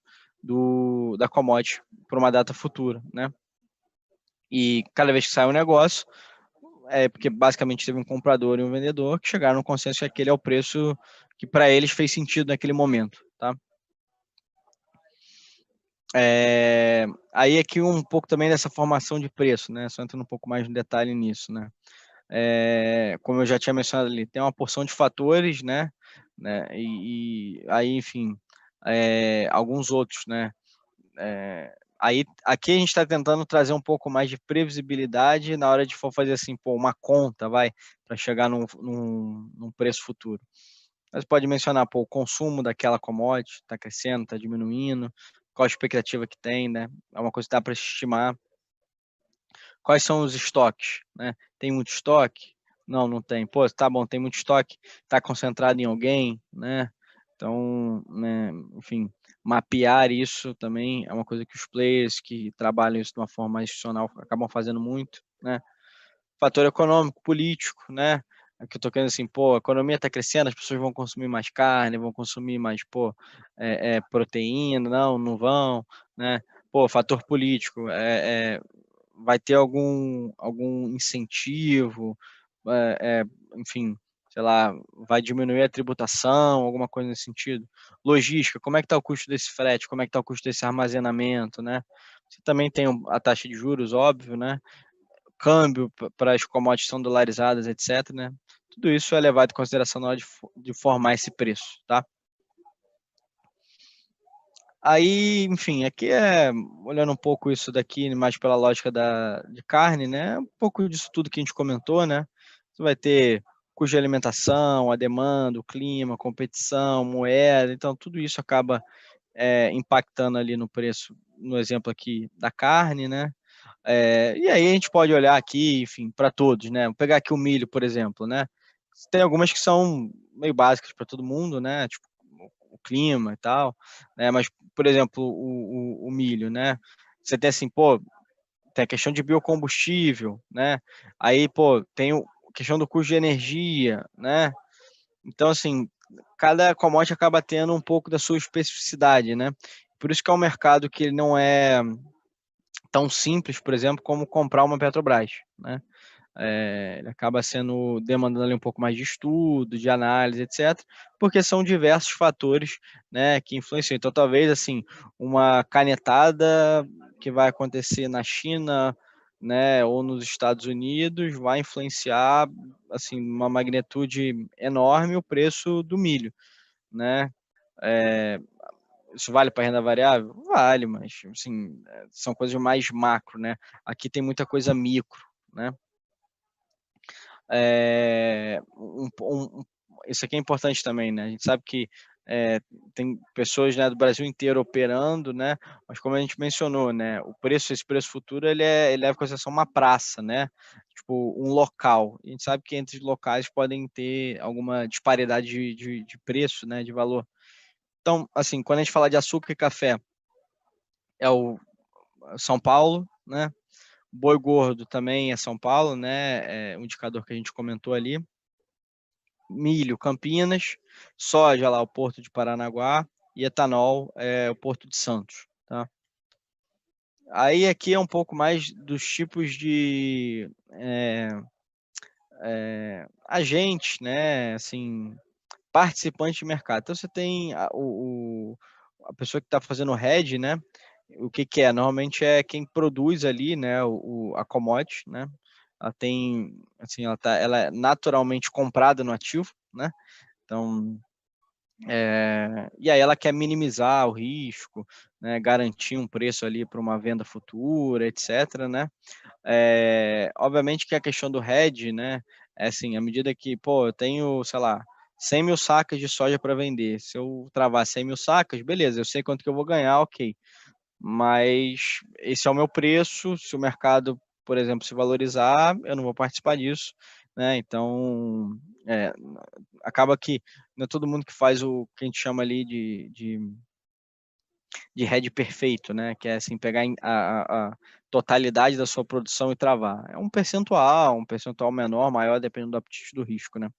Speaker 2: da commodity para uma data futura, né? E cada vez que sai um negócio, porque basicamente teve um comprador e um vendedor que chegaram no consenso que aquele é o preço que para eles fez sentido naquele momento, tá? Aí aqui um pouco também dessa formação de preço, né? Só entrando um pouco mais no detalhe nisso, né? Como eu já tinha mencionado ali, tem uma porção de fatores, né? E aí, enfim, alguns outros, né? Aí aqui a gente está tentando trazer um pouco mais de previsibilidade na hora de for fazer assim, pô, uma conta, para chegar num preço futuro. Mas pode mencionar, pô, o consumo daquela commodity está crescendo, está diminuindo, qual a expectativa que tem, né? É uma coisa que dá para estimar. Quais são os estoques, né? Tem muito estoque? Não, não tem. Pô, tá bom, tem muito estoque, está concentrado em alguém, né? Então, né, enfim, mapear isso também é uma coisa que os players que trabalham isso de uma forma mais institucional acabam fazendo muito, né? Fator econômico, político, né? Aqui eu tô querendo assim, pô, a economia está crescendo, as pessoas vão consumir mais carne, vão consumir mais, pô, proteína, não vão, né? Pô, fator político, vai ter algum incentivo, enfim, sei lá, vai diminuir a tributação, alguma coisa nesse sentido. Logística, como é que está o custo desse frete, como é que está o custo desse armazenamento, né? Você também tem a taxa de juros, óbvio, né? Câmbio para as commodities são dolarizadas, etc, né? Tudo isso é levado em consideração na hora de formar esse preço, tá? Aí, enfim, aqui olhando um pouco isso daqui, mais pela lógica de carne, né? Um pouco disso tudo que a gente comentou, né? Você vai ter custo de alimentação, a demanda, o clima, a competição, moeda, então tudo isso acaba impactando ali no preço, no exemplo aqui da carne, né? E aí a gente pode olhar aqui, enfim, para todos, né? Vou pegar aqui o milho, por exemplo, né? Tem algumas que são meio básicas para todo mundo, né? Tipo, o clima e tal, né? Mas, por exemplo, o milho, né? Você tem assim, pô, tem a questão de biocombustível, né? Aí, pô, tem a questão do custo de energia, né? Então, assim, cada commodity acaba tendo um pouco da sua especificidade, né? Por isso que é um mercado que ele não é tão simples, por exemplo, como comprar uma Petrobras, né? Ele acaba sendo demandando ali um pouco mais de estudo, de análise, etc., porque são diversos fatores, né, que influenciam. Então, talvez assim, uma canetada que vai acontecer na China, né, ou nos Estados Unidos, vai influenciar assim uma magnitude enorme o preço do milho, né? Isso vale para renda variável? Vale, mas assim, são coisas mais macro, né? Aqui tem muita coisa micro, né? Isso aqui é importante também, né? A gente sabe que tem pessoas, né, do Brasil inteiro operando, né? Mas como a gente mencionou, né, esse preço futuro, ele leva em consideração uma praça, né? Tipo, um local. E a gente sabe que entre os locais podem ter alguma disparidade de preço, né, de valor. Então, assim, quando a gente fala de açúcar e café, é o São Paulo, né? Boi gordo também é São Paulo, né? É um indicador que a gente comentou ali. Milho, Campinas. Soja lá, o Porto de Paranaguá. E etanol, o Porto de Santos, tá? Aí aqui é um pouco mais dos tipos de agentes, né? Assim, participantes de mercado. Então você tem a pessoa que está fazendo o hedge, né? O que é? Normalmente é quem produz ali, né? A commodity, né? Ela tem, assim, ela é naturalmente comprada no ativo, né? Então, e aí ela quer minimizar o risco, né? Garantir um preço ali para uma venda futura, etc, né? Obviamente que a questão do hedge, né? É assim, à medida que, pô, eu tenho, sei lá, 100 mil sacas de soja para vender. Se eu travar 100 mil sacas, beleza, eu sei quanto que eu vou ganhar, ok. Mas esse é o meu preço. Se o mercado, por exemplo, se valorizar, eu não vou participar disso, né? Então, é, acaba que não é todo mundo que faz o que a gente chama ali de hedge perfeito, né? Que é assim, pegar a totalidade da sua produção e travar. É um percentual menor, maior, dependendo do apetite do risco, né?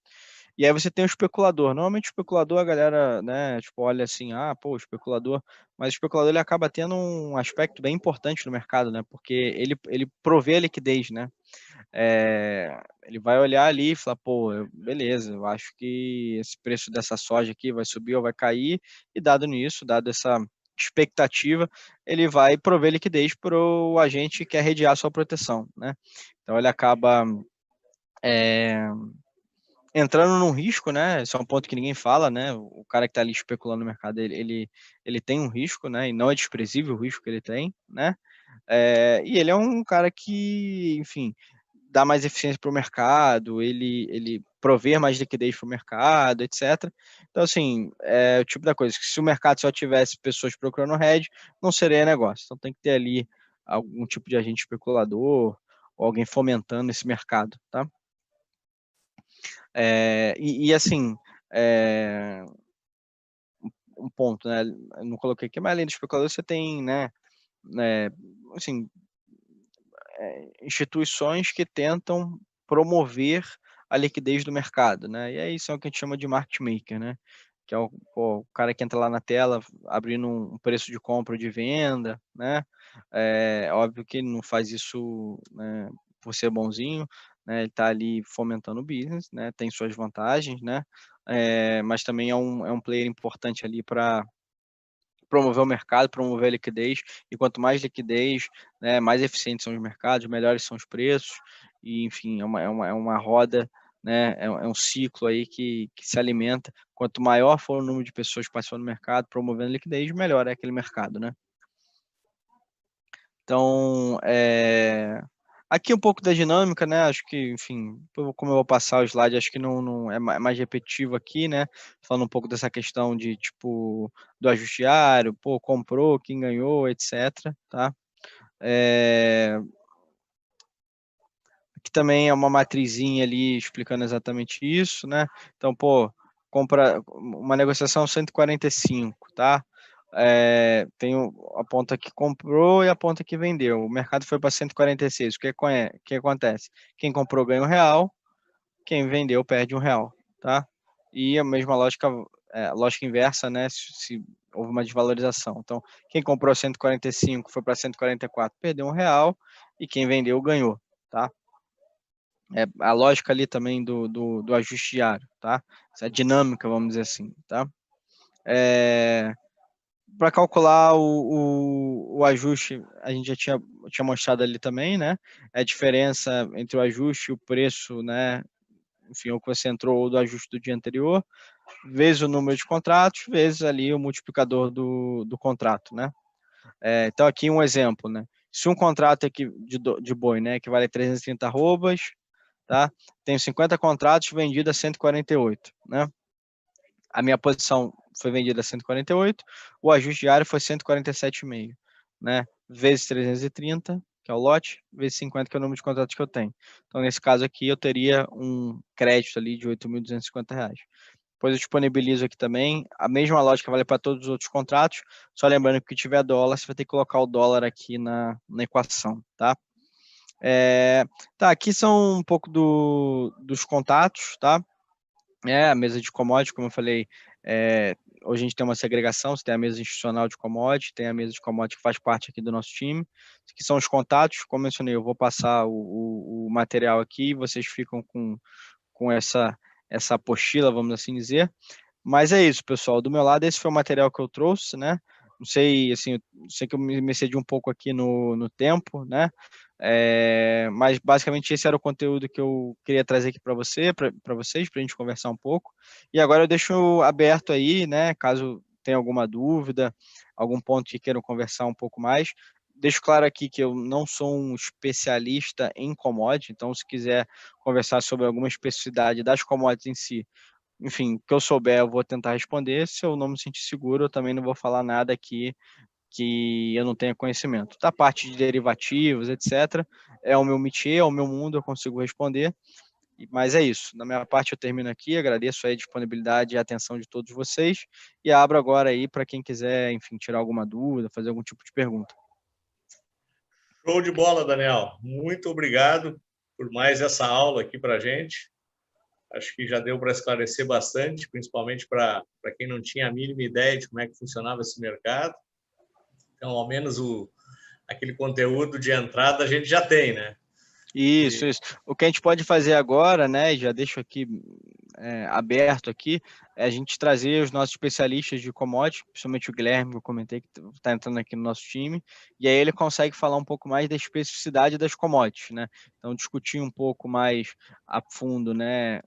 Speaker 2: E aí você tem o especulador. Normalmente o especulador, a galera, né, tipo, olha assim, ah, pô, especulador. Mas o especulador ele acaba tendo um aspecto bem importante no mercado, né? Porque ele provê a liquidez, né? Ele vai olhar ali e falar, pô, beleza, eu acho que esse preço dessa soja aqui vai subir ou vai cair, e dado nisso, dado essa expectativa, ele vai prover liquidez para o agente que quer redear sua proteção, né? Então ele acaba entrando num risco, né? Esse é um ponto que ninguém fala, né? O cara que está ali especulando no mercado, ele tem um risco, né? E não é desprezível o risco que ele tem, né? E ele é um cara que, enfim, dá mais eficiência para o mercado, ele prover mais liquidez para o mercado, etc. Então, assim, é o tipo da coisa que se o mercado só tivesse pessoas procurando hedge, não seria negócio. Então tem que ter ali algum tipo de agente especulador ou alguém fomentando esse mercado, tá? Assim, é, um ponto, né? Eu não coloquei aqui, mas além do especulador, você tem, né? Assim, instituições que tentam promover a liquidez do mercado, né? E aí são o que a gente chama de market maker, né? Que é o cara que entra lá na tela abrindo um preço de compra ou de venda, né? É óbvio que ele não faz isso, né, por ser bonzinho, né? Ele está ali fomentando o business, né? Tem suas vantagens, né? Mas também é um player importante ali para promover o mercado, promover a liquidez, e quanto mais liquidez, né, mais eficientes são os mercados, melhores são os preços, e enfim, é uma roda, né, é um ciclo aí que se alimenta. Quanto maior for o número de pessoas participando do mercado, promovendo liquidez, melhor é aquele mercado, né? Então, aqui um pouco da dinâmica, né? Acho que, enfim, como eu vou passar o slide, acho que não é mais repetitivo aqui, né? Falando um pouco dessa questão de, tipo, do ajuste diário, pô, comprou, quem ganhou, etc, tá? Aqui também é uma matrizinha ali explicando exatamente isso, né? Então, pô, compra uma negociação 145, tá? Tem a ponta que comprou e a ponta que vendeu. O mercado foi para 146. O que acontece? Quem comprou ganha R$ 1, quem vendeu perde R$ 1, tá? E a mesma lógica, lógica inversa, né? Se houve uma desvalorização. Então, quem comprou 145 foi para 144, perdeu R$ 1, e quem vendeu ganhou, tá? A lógica ali também do ajuste diário, tá? Essa dinâmica, vamos dizer assim, tá? Para calcular o ajuste, a gente já tinha mostrado ali também, né? A diferença entre o ajuste e o preço, né? Enfim, o que você entrou do ajuste do dia anterior, vezes o número de contratos, vezes ali o multiplicador do contrato, né? Então, aqui um exemplo, né? Se um contrato aqui de boi, né, que vale 330 arrobas, tá? Tenho 50 contratos vendidos a 148, né? A minha posição foi vendida a 148, o ajuste diário foi 147,5, né? Vezes 330, que é o lote, vezes 50, que é o número de contratos que eu tenho. Então, nesse caso aqui, eu teria um crédito ali de R$ 8.250. Depois eu disponibilizo aqui também. A mesma lógica vale para todos os outros contratos, só lembrando que tiver dólar, você vai ter que colocar o dólar aqui na equação, tá? Aqui são um pouco dos contatos, tá? A mesa de commodity, como eu falei, hoje a gente tem uma segregação, você tem a mesa institucional de commodity, tem a mesa de commodity que faz parte aqui do nosso time, que são os contatos, como eu mencionei, eu vou passar o material aqui, vocês ficam com essa apostila, vamos assim dizer. Mas é isso, pessoal, do meu lado esse foi o material que eu trouxe, né? Não sei, assim, eu sei que eu me excedi um pouco aqui no tempo, né? Mas basicamente esse era o conteúdo que eu queria trazer aqui para vocês, para a gente conversar um pouco. E agora eu deixo aberto aí, né? Caso tenha alguma dúvida, algum ponto que queiram conversar um pouco mais, deixo claro aqui que eu não sou um especialista em commodity, então se quiser conversar sobre alguma especificidade das commodities em si, enfim, que eu souber, eu vou tentar responder. Se eu não me sentir seguro, eu também não vou falar nada aqui que eu não tenha conhecimento. Da parte de derivativos, etc., é o meu métier, é o meu mundo, eu consigo responder. Mas é isso. Da minha parte, eu termino aqui. Agradeço aí a disponibilidade e a atenção de todos vocês. E abro agora aí para quem quiser, enfim, tirar alguma dúvida, fazer algum tipo de pergunta.
Speaker 4: Show de bola, Daniel. Muito obrigado por mais essa aula aqui para a gente. Acho que já deu para esclarecer bastante, principalmente para quem não tinha a mínima ideia de como é que funcionava esse mercado. Então, ao menos aquele conteúdo de entrada a gente já tem, né?
Speaker 2: Isso. O que a gente pode fazer agora, né, já deixo aqui aberto aqui, é a gente trazer os nossos especialistas de commodity, principalmente o Guilherme, que eu comentei, que está entrando aqui no nosso time, e aí ele consegue falar um pouco mais da especificidade das commodities, né? Então, discutir um pouco mais a fundo, né,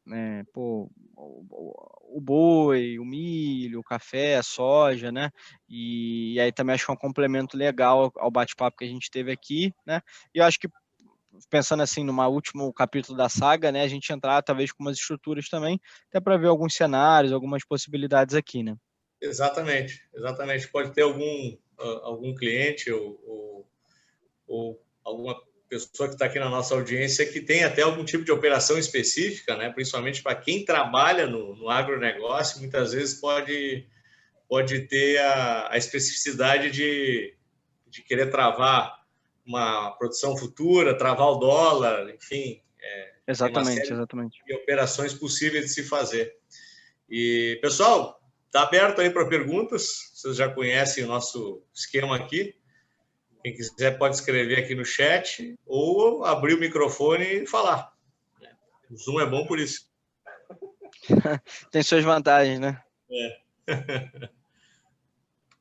Speaker 2: o boi, o milho, o café, a soja, né? E aí também acho que é um complemento legal ao bate-papo que a gente teve aqui, né? E eu acho que pensando assim numa último capítulo da saga, né, a gente entrar talvez com umas estruturas também, até para ver alguns cenários, algumas possibilidades aqui, né?
Speaker 4: Exatamente. Pode ter algum cliente ou alguma pessoa que está aqui na nossa audiência que tem até algum tipo de operação específica, né? Principalmente para quem trabalha no agronegócio, muitas vezes pode ter a especificidade de querer travar uma produção futura, travar o dólar, enfim. Tem uma série de operações possíveis de se fazer. E, pessoal, está aberto aí para perguntas. Vocês já conhecem o nosso esquema aqui. Quem quiser pode escrever aqui no chat ou abrir o microfone e falar. O Zoom é bom por isso.
Speaker 2: Tem suas vantagens, né?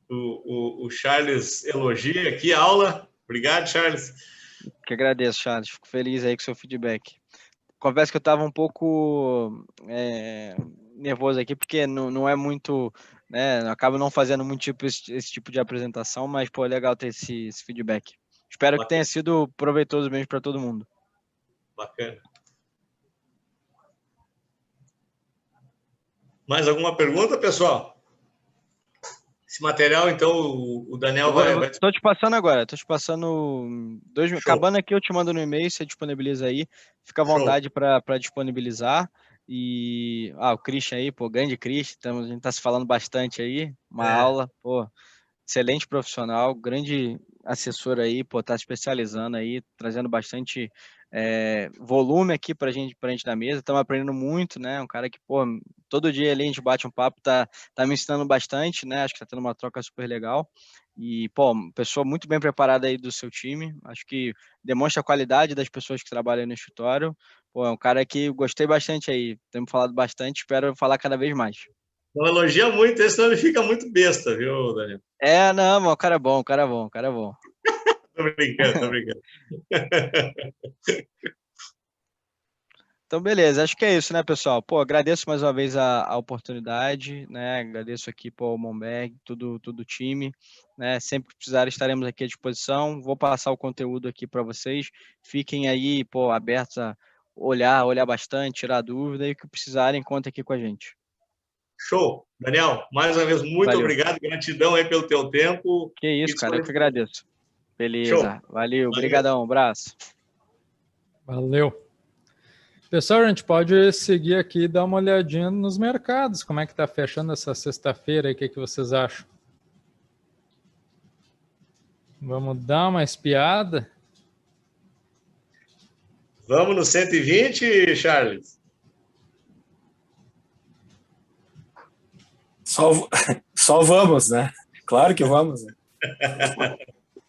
Speaker 4: O Charles elogia aqui a aula. Obrigado, Charles.
Speaker 2: Que agradeço, Charles. Fico feliz aí com o seu feedback. Confesso que eu estava um pouco nervoso aqui, porque não é muito, né? Acabo não fazendo muito esse tipo de apresentação, mas, pô, é legal ter esse feedback. Espero que tenha sido proveitoso mesmo para todo mundo.
Speaker 4: Bacana. Mais alguma pergunta, pessoal? Esse material, então, o Daniel vai...
Speaker 2: Estou te passando agora, estou te passando 2 minutos. Acabando aqui, eu te mando no e-mail, você disponibiliza aí. Fica à vontade para disponibilizar. E o Christian aí, pô, grande Christian, a gente está se falando bastante aí. Uma aula, pô, excelente profissional, grande assessor aí, pô, tá se especializando aí, trazendo bastante volume aqui pra gente da mesa. Estamos aprendendo muito, né? Um cara que, pô, todo dia ali a gente bate um papo, tá me ensinando bastante, né? Acho que tá tendo uma troca super legal. E, pô, pessoa muito bem preparada aí do seu time. Acho que demonstra a qualidade das pessoas que trabalham no escritório. Pô, é um cara que gostei bastante aí. Temos falado bastante, espero falar cada vez mais.
Speaker 4: Não elogia muito, senão ele fica muito besta, viu, Daniel?
Speaker 2: Não, mas o cara é bom, o cara é bom, o cara é bom.
Speaker 4: Tô brincando.
Speaker 2: Então, beleza, acho que é isso, né, pessoal? Pô, agradeço mais uma vez a oportunidade, né? Agradeço aqui ao Monberg, todo o time, né? Sempre que precisar, estaremos aqui à disposição. Vou passar o conteúdo aqui para vocês. Fiquem aí, pô, abertos a olhar bastante, tirar dúvida e o que precisarem, conta aqui com a gente.
Speaker 4: Show. Daniel, mais uma vez, muito obrigado. Gratidão aí pelo teu tempo.
Speaker 2: Que isso, cara, eu que agradeço. Beleza, show. Valeu, brigadão, um abraço.
Speaker 3: Valeu. Pessoal, a gente pode seguir aqui e dar uma olhadinha nos mercados. Como é que está fechando essa sexta-feira? O que vocês acham? Vamos dar uma espiada?
Speaker 4: Vamos no 120, Charles?
Speaker 5: Só vamos, né? Claro que vamos. Né?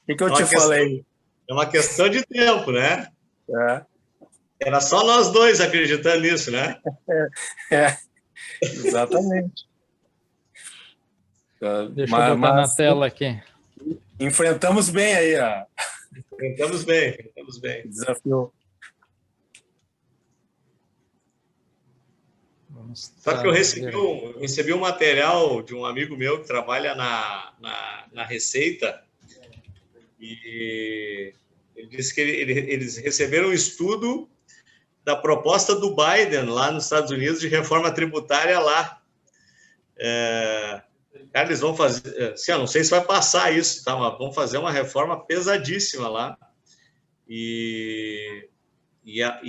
Speaker 5: O que eu te falei?
Speaker 4: É uma questão de tempo, né?
Speaker 5: É.
Speaker 4: Era só nós dois acreditando nisso, né?
Speaker 5: Exatamente.
Speaker 3: Deixa eu botar na tela aqui.
Speaker 5: Enfrentamos bem aí.
Speaker 4: Enfrentamos bem.
Speaker 5: Desafio.
Speaker 4: Só que eu recebi um material de um amigo meu que trabalha na Receita E ele disse que eles receberam um estudo da proposta do Biden lá nos Estados Unidos de reforma tributária lá. Cara, eles vão fazer... Assim, eu não sei se vai passar isso, tá? Mas vão fazer uma reforma pesadíssima lá. E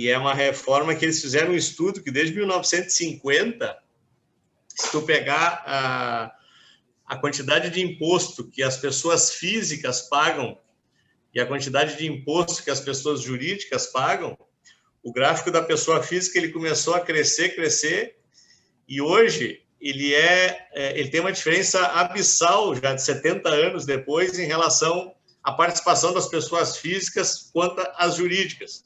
Speaker 4: é uma reforma que eles fizeram um estudo que desde 1950, se tu pegar a quantidade de imposto que as pessoas físicas pagam e a quantidade de imposto que as pessoas jurídicas pagam, o gráfico da pessoa física ele começou a crescer, e hoje ele tem uma diferença abissal já de 70 anos depois em relação à participação das pessoas físicas quanto às jurídicas.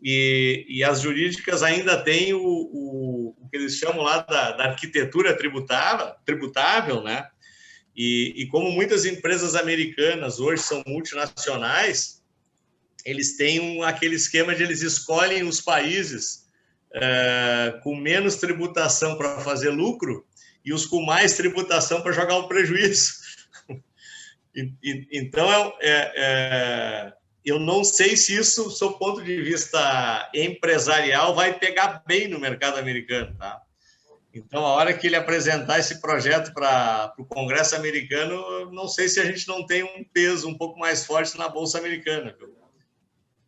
Speaker 4: E as jurídicas ainda têm o que eles chamam lá da arquitetura tributável, né? E como muitas empresas americanas hoje são multinacionais, eles têm aquele esquema de eles escolhem os países com menos tributação para fazer lucro e os com mais tributação para jogar o prejuízo. Então, eu não sei se isso, do seu ponto de vista empresarial, vai pegar bem no mercado americano, tá? Então, a hora que ele apresentar esse projeto para o Congresso americano, não sei se a gente não tem um peso um pouco mais forte na Bolsa Americana.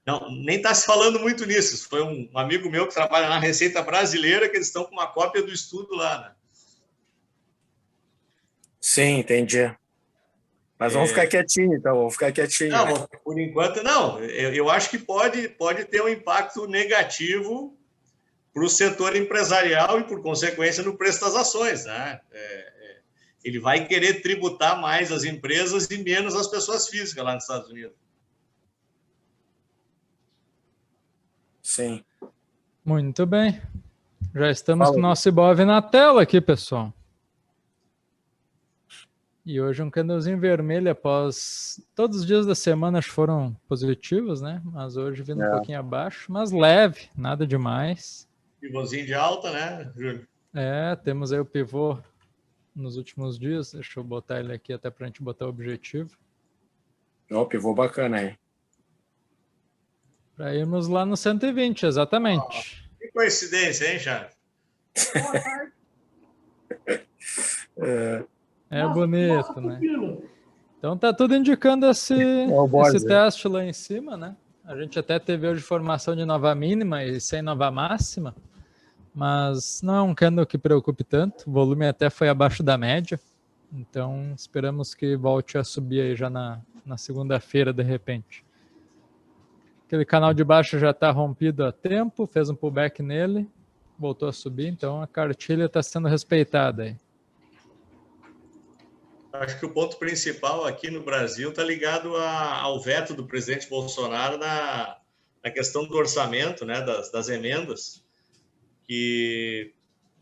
Speaker 4: Não, nem está se falando muito nisso. Foi um amigo meu que trabalha na Receita Brasileira que eles estão com uma cópia do estudo lá, né?
Speaker 5: Sim, entendi. Mas vamos ficar quietinho, então. Vamos ficar quietinho.
Speaker 4: Não, por enquanto, não. Eu acho que pode ter um impacto negativo para o setor empresarial e, por consequência, no preço das ações, né? Ele vai querer tributar mais as empresas e menos as pessoas físicas lá nos Estados Unidos.
Speaker 5: Sim.
Speaker 3: Muito bem. Já estamos com o nosso Ibov na tela aqui, pessoal. E hoje um candlezinho vermelho após... Todos os dias da semana foram positivos, né? Mas hoje vindo um pouquinho abaixo, mas leve, nada demais.
Speaker 4: Pivôzinho de alta, né, Júlio?
Speaker 3: Temos aí o pivô nos últimos dias. Deixa eu botar ele aqui até para a gente botar o objetivo.
Speaker 5: Pivô bacana aí.
Speaker 3: Para irmos lá no 120, exatamente.
Speaker 4: Que coincidência, hein, Charles?
Speaker 3: Nossa, bonito, né? Então tá tudo indicando esse teste lá em cima, né? A gente até teve hoje formação de nova mínima e sem nova máxima, mas não é um candle que preocupe tanto. O volume até foi abaixo da média, então esperamos que volte a subir aí já na segunda-feira, de repente. Aquele canal de baixo já está rompido há tempo, fez um pullback nele, voltou a subir, então a cartilha está sendo respeitada aí.
Speaker 4: Acho que o ponto principal aqui no Brasil está ligado ao veto do presidente Bolsonaro na questão do orçamento, né, das emendas, que,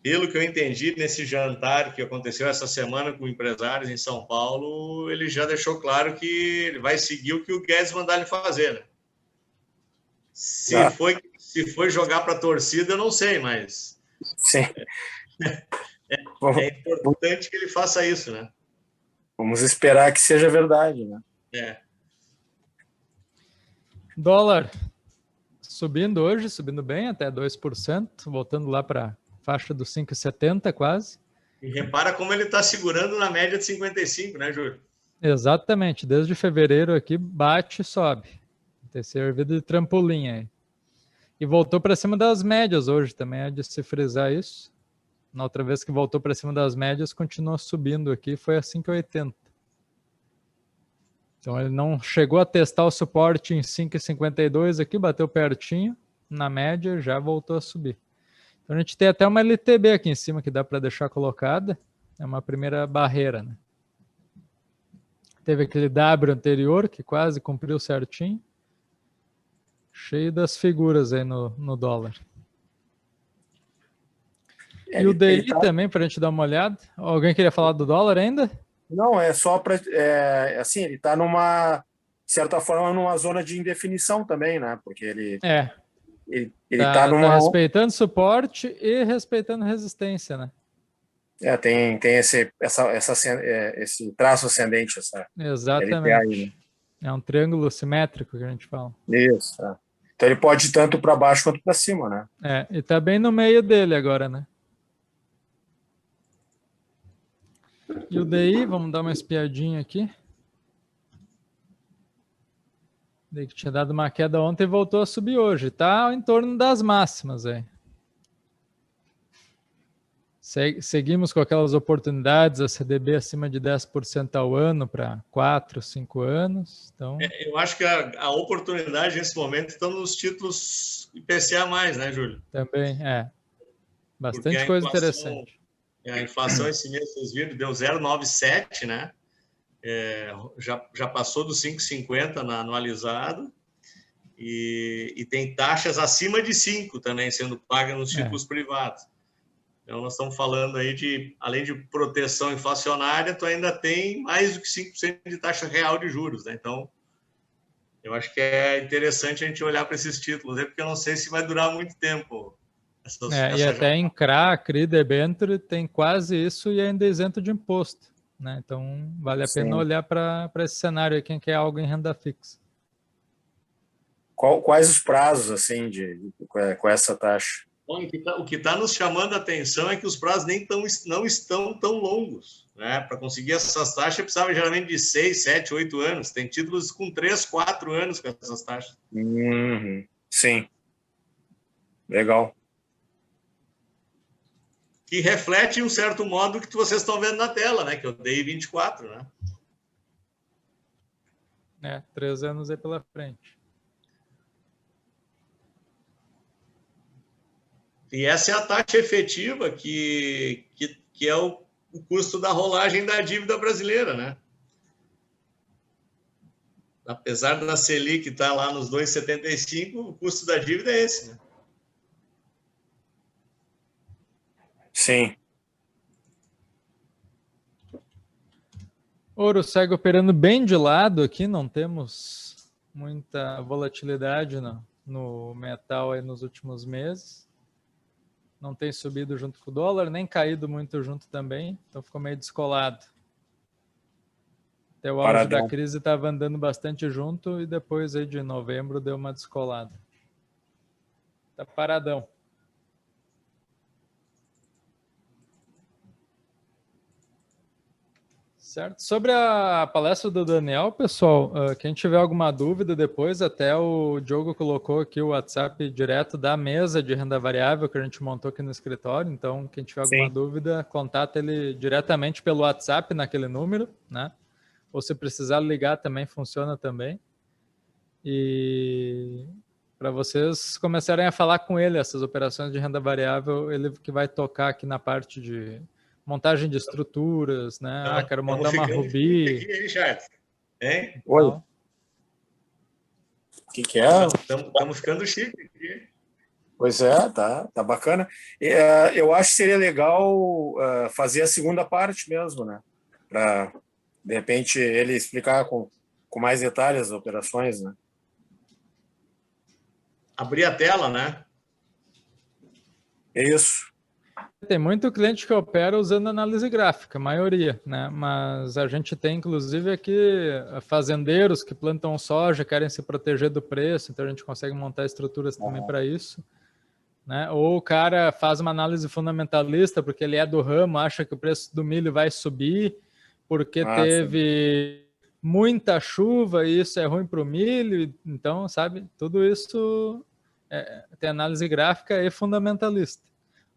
Speaker 4: pelo que eu entendi nesse jantar que aconteceu essa semana com empresários em São Paulo, ele já deixou claro que ele vai seguir o que o Guedes mandar ele fazer, né? Se foi jogar para a torcida, eu não sei, mas
Speaker 5: sim.
Speaker 4: É importante que ele faça isso, né?
Speaker 5: Vamos esperar que seja verdade, né?
Speaker 3: Dólar subindo hoje, subindo bem, até 2%, voltando lá para a faixa dos 5,70 quase.
Speaker 4: E repara como ele está segurando na média de 55, né, Júlio?
Speaker 3: Exatamente, desde fevereiro aqui bate e sobe. Tem servido de trampolim aí. E voltou para cima das médias hoje também, é de se frisar isso. Na outra vez que voltou para cima das médias, continuou subindo aqui, foi a 5,80. Então ele não chegou a testar o suporte em 5,52 aqui, bateu pertinho, na média já voltou a subir. Então a gente tem até uma LTB aqui em cima que dá para deixar colocada, é uma primeira barreira, né? Teve aquele W anterior que quase cumpriu certinho, cheio das figuras aí no dólar. E o DI também, para a gente dar uma olhada. Alguém queria falar do dólar ainda?
Speaker 5: Não, é só para... assim, ele está de certa forma, numa zona de indefinição também, né? Porque ele está numa...
Speaker 3: Tá respeitando suporte e respeitando resistência, né?
Speaker 5: Tem esse traço ascendente.
Speaker 3: Exatamente.
Speaker 5: aí, né?
Speaker 3: É um triângulo simétrico que a gente fala.
Speaker 5: Isso. É. Então ele pode ir tanto para baixo quanto para cima, né?
Speaker 3: É, e tá bem no meio dele agora, né? E o DI, vamos dar uma espiadinha aqui. DI que tinha dado uma queda ontem e voltou a subir hoje. Tá em torno das máximas aí. Seguimos com aquelas oportunidades, a CDB acima de 10% ao ano para 4, 5 anos. Então...
Speaker 4: Eu acho que a oportunidade nesse momento está nos títulos IPCA+, né, Júlio?
Speaker 3: Também, é. Bastante coisa interessante.
Speaker 4: A inflação esse mês, vocês viram, deu 0,97, né? Já passou dos 5,50 na anualizada. E tem taxas acima de 5 também sendo pagas nos títulos privados. Então, nós estamos falando aí de, além de proteção inflacionária, tu ainda tem mais do que 5% de taxa real de juros, né? Então, eu acho que é interessante a gente olhar para esses títulos, porque eu não sei se vai durar muito tempo.
Speaker 3: E até em CRA, CRI, debênture, tem quase isso e ainda isento de imposto, né? Então, vale a pena olhar para esse cenário aí, quem quer algo em renda fixa.
Speaker 5: Quais os prazos, assim, com essa taxa?
Speaker 4: Bom, o que está nos chamando a atenção é que os prazos não estão tão longos, né? Para conseguir essas taxas, precisava geralmente de 6, 7, 8 anos. Tem títulos com 3, 4 anos com essas taxas.
Speaker 5: Sim. Legal.
Speaker 4: Que reflete, em um certo modo, o que vocês estão vendo na tela, né? Que eu dei 24, né?
Speaker 3: 3 anos aí pela frente.
Speaker 4: E essa é a taxa efetiva que é o custo da rolagem da dívida brasileira, né? Apesar da Selic estar lá nos 2,75, o custo da dívida é esse, né?
Speaker 5: Sim.
Speaker 3: Ouro segue operando bem de lado aqui, não temos muita volatilidade no metal aí nos últimos meses. Não tem subido junto com o dólar, nem caído muito junto também, então ficou meio descolado. Até o auge da crise estava andando bastante junto e depois aí de novembro deu uma descolada. Tá paradão. Certo. Sobre a palestra do Daniel, pessoal, quem tiver alguma dúvida depois, até o Diogo colocou aqui o WhatsApp direto da mesa de renda variável que a gente montou aqui no escritório. Então, quem tiver alguma dúvida, contata ele diretamente pelo WhatsApp naquele número, né? Ou se precisar ligar também, funciona também. E para vocês começarem a falar com ele, essas operações de renda variável, ele que vai tocar aqui na parte de montagem de estruturas, né? Quero montar uma Ruby.
Speaker 4: Aqui, Richard. Hein?
Speaker 5: Oi. O que é?
Speaker 4: Estamos ficando chique aqui.
Speaker 5: Pois é, tá bacana. Eu acho que seria legal fazer a segunda parte mesmo, né? Para, de repente, ele explicar com mais detalhes as operações, né?
Speaker 4: Abrir a tela, né?
Speaker 5: Isso.
Speaker 3: Tem muito cliente que opera usando análise gráfica, a maioria, né? Mas a gente tem, inclusive, aqui fazendeiros que plantam soja, querem se proteger do preço, então a gente consegue montar estruturas também para isso, né? Ou o cara faz uma análise fundamentalista porque ele é do ramo, acha que o preço do milho vai subir porque teve muita chuva e isso é ruim para o milho. Então, sabe, tudo isso tem análise gráfica e fundamentalista.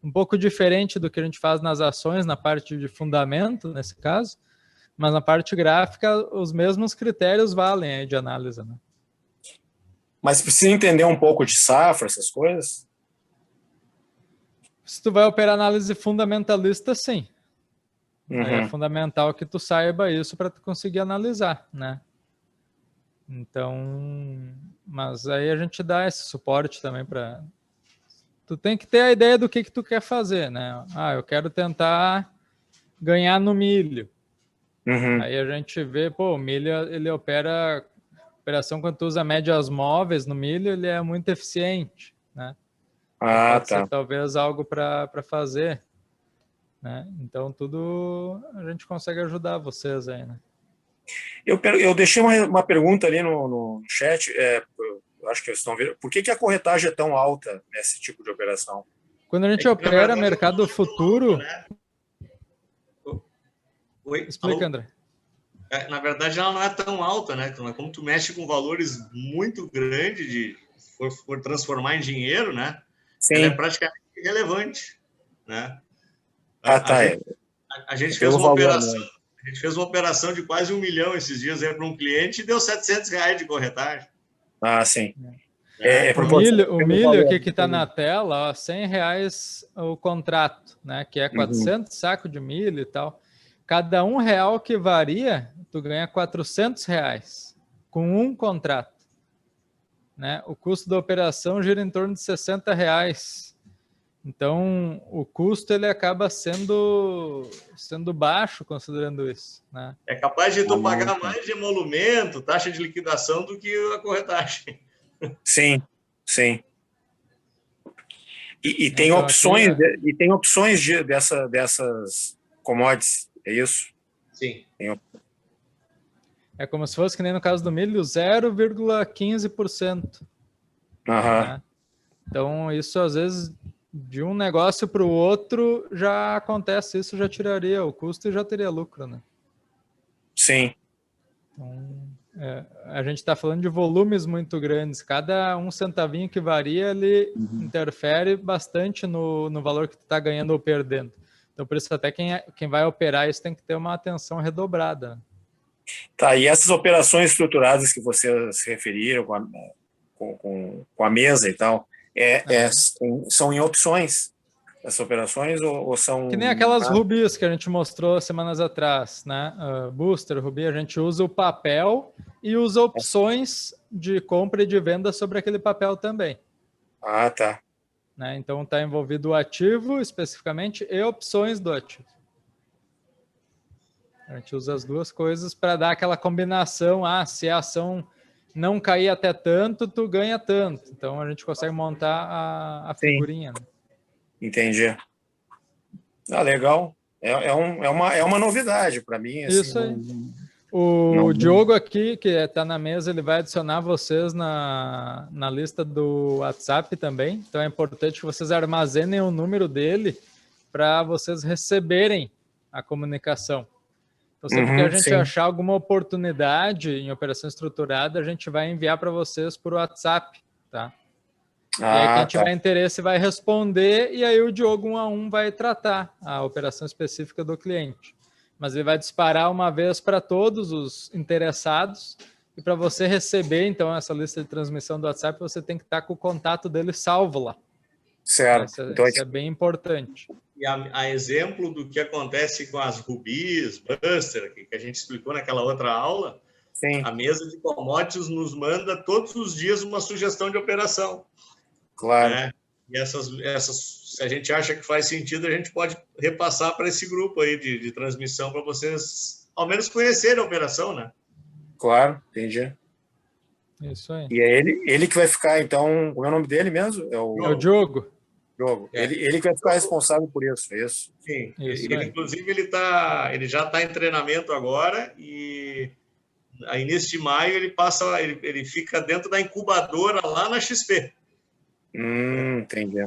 Speaker 3: Um pouco diferente do que a gente faz nas ações, na parte de fundamento, nesse caso, mas na parte gráfica, os mesmos critérios valem aí de análise, né?
Speaker 5: Mas precisa entender um pouco de safra, essas coisas?
Speaker 3: Se tu vai operar análise fundamentalista, sim. É fundamental que tu saiba isso para tu conseguir analisar, né? Então, mas aí a gente dá esse suporte também para... Tu tem que ter a ideia do que tu quer fazer, né? Eu quero tentar ganhar no milho. Aí a gente vê, o milho, ele operação quando tu usa médias móveis no milho, ele é muito eficiente, né? Pode ser talvez algo para fazer, né? Então tudo a gente consegue ajudar vocês aí, né?
Speaker 5: Eu deixei uma pergunta ali no chat, eu acho que eles estão vendo. Por que a corretagem é tão alta nesse tipo de operação?
Speaker 3: Quando a gente opera mercado futuro...
Speaker 4: Né? Oi?
Speaker 3: Explica,
Speaker 4: Alô?
Speaker 3: André.
Speaker 4: Na verdade, ela não é tão alta, né? Como tu mexe com valores muito grandes, de for transformar em dinheiro, né?
Speaker 5: Sim.
Speaker 4: Ela é praticamente irrelevante, né? A gente fez uma operação. A gente fez uma operação de quase 1 milhão esses dias para um cliente e deu R$700 de corretagem.
Speaker 5: Ah, sim.
Speaker 3: O milho aqui que está na tela, ó, R$100 o contrato, né? Que é 400 sacos de milho e tal. Cada R$1 que varia, tu ganha R$400 com um contrato, né? O custo da operação gira em torno de R$60. Então, o custo ele acaba sendo baixo considerando isso, né?
Speaker 4: É capaz de tu pagar mais de emolumento, taxa de liquidação do que a corretagem.
Speaker 5: Sim, sim. E tem opções, e tem opções dessas commodities, é isso?
Speaker 4: Sim.
Speaker 3: É como se fosse, que nem no caso do milho, 0,15%. Né? Então, isso às vezes, de um negócio para o outro, já acontece, isso já tiraria o custo e já teria lucro, né?
Speaker 5: Sim.
Speaker 3: Então, a gente está falando de volumes muito grandes. Cada um centavinho que varia, ele interfere bastante no valor que tu está ganhando ou perdendo. Então, por isso, até quem vai operar isso tem que ter uma atenção redobrada.
Speaker 5: Tá, e essas operações estruturadas que vocês se referiram com a mesa e tal, são em opções essas operações ou são...
Speaker 3: Que nem aquelas rubis que a gente mostrou semanas atrás, né? Booster, rubi, a gente usa o papel e usa opções de compra e de venda sobre aquele papel também.
Speaker 5: Ah, tá.
Speaker 3: Né? Então está envolvido o ativo especificamente e opções do ativo. A gente usa as duas coisas para dar aquela combinação. Se a ação não cair até tanto, tu ganha tanto. Então a gente consegue montar a figurinha. Né?
Speaker 5: Entendi. Ah, legal. É uma novidade para mim. Assim,
Speaker 3: isso aí. O Diogo aqui, que está na mesa, ele vai adicionar vocês na lista do WhatsApp também. Então é importante que vocês armazenem o número dele para vocês receberem a comunicação. Então, sempre que a gente achar alguma oportunidade em operação estruturada, a gente vai enviar para vocês por WhatsApp, tá? E aí quem tiver interesse vai responder e aí o Diogo 1 a 1 vai tratar a operação específica do cliente. Mas ele vai disparar uma vez para todos os interessados e para você receber, então, essa lista de transmissão do WhatsApp, você tem que estar com o contato dele salvo lá.
Speaker 5: Certo.
Speaker 3: Isso é bem importante.
Speaker 4: E a exemplo do que acontece com as rubis, Buster, que a gente explicou naquela outra aula, a mesa de commodities nos manda todos os dias uma sugestão de operação.
Speaker 5: Claro.
Speaker 4: Né? E essas, se a gente acha que faz sentido, a gente pode repassar para esse grupo aí de transmissão para vocês, ao menos, conhecerem a operação, né?
Speaker 5: Claro, entendi.
Speaker 3: Isso aí.
Speaker 5: E é ele que vai ficar, então, como é o nome dele mesmo?
Speaker 3: É o Diogo.
Speaker 5: Ele que vai ficar responsável por isso, é isso?
Speaker 4: Sim. Inclusive, ele já está em treinamento agora e a início de maio ele fica dentro da incubadora lá na XP.
Speaker 5: Entendi.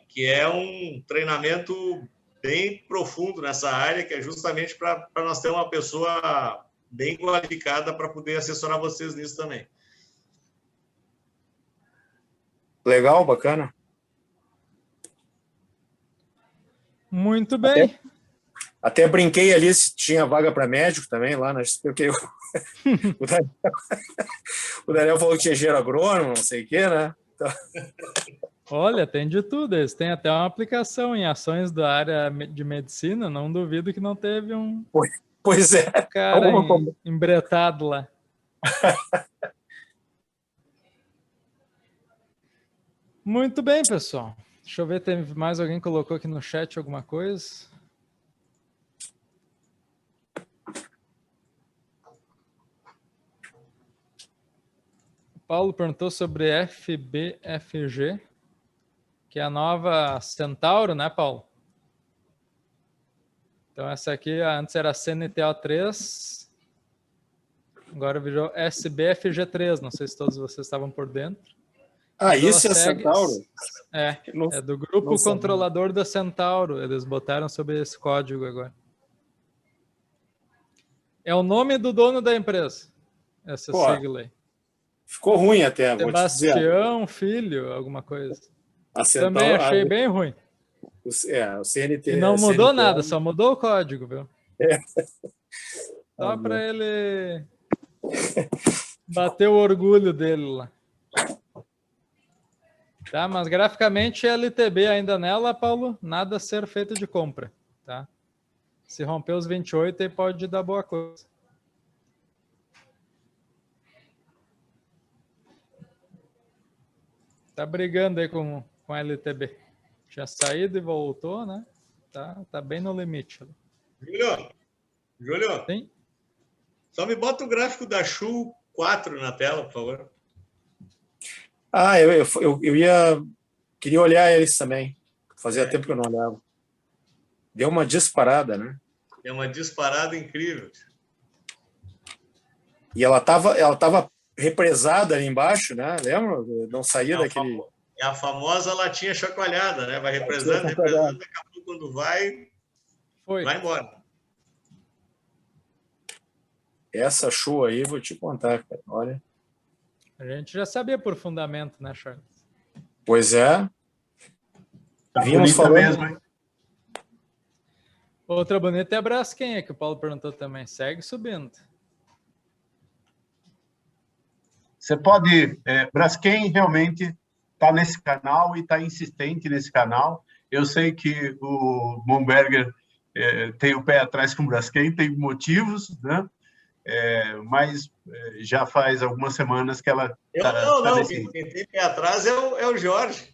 Speaker 4: Que é um treinamento bem profundo nessa área, que é justamente para nós ter uma pessoa bem qualificada para poder assessorar vocês nisso também.
Speaker 5: Legal, bacana.
Speaker 3: Muito bem.
Speaker 5: Até brinquei ali se tinha vaga para médico também lá na XP, porque o Daniel falou que tinha engenheiro agrônomo, não sei o quê, né? Então...
Speaker 3: Olha, tem de tudo. Eles têm até uma aplicação em ações da área de medicina. Não duvido que não teve um cara embretado lá. Muito bem, pessoal. Deixa eu ver, teve mais alguém que colocou aqui no chat alguma coisa? O Paulo perguntou sobre FBFG, que é a nova Centauro, né, Paulo? Então, essa aqui antes era CNTO3. Agora virou SBFG3, não sei se todos vocês estavam por dentro.
Speaker 5: Ah, isso é a Centauro?
Speaker 3: É do grupo controlador da Centauro. Eles botaram sobre esse código agora. É o nome do dono da empresa, essa sigla aí.
Speaker 5: Ficou ruim até, vou te dizer.
Speaker 3: Sebastião Filho, alguma coisa.
Speaker 5: A Centauro,
Speaker 3: também achei bem ruim.
Speaker 5: O CNT.
Speaker 3: E não mudou nada, só mudou o código, viu? Só para ele bater o orgulho dele lá. Tá, mas graficamente LTB ainda nela, Paulo, nada a ser feito de compra, tá? Se romper os 28 aí pode dar boa coisa. Tá brigando aí com a LTB. Tinha saído e voltou, né? Tá bem no limite.
Speaker 4: Júlio,
Speaker 3: sim?
Speaker 4: Só me bota o gráfico da Shu 4 na tela, por favor.
Speaker 5: Ah, queria olhar eles também. Fazia tempo que eu não olhava. Deu uma disparada, né?
Speaker 4: Deu uma disparada incrível.
Speaker 5: E ela tava represada ali embaixo, né? Lembra? Não saía daquele...
Speaker 4: É a famosa latinha chacoalhada, né? Vai represando, daqui a pouco quando vai embora.
Speaker 5: Essa Shu aí, vou te contar, cara. Olha.
Speaker 3: A gente já sabia por fundamento, né, Charles?
Speaker 5: Pois é.
Speaker 6: Tá vimos falando mesmo, hein?
Speaker 3: Outra bonita é a Braskem, que o Paulo perguntou também. Segue subindo.
Speaker 6: Você pode... Braskem realmente está nesse canal e está insistente nesse canal. Eu sei que o Momberger tem o pé atrás com o Braskem, tem motivos, né? Mas já faz algumas semanas que ela...
Speaker 4: Quem tem pé atrás é o Jorge.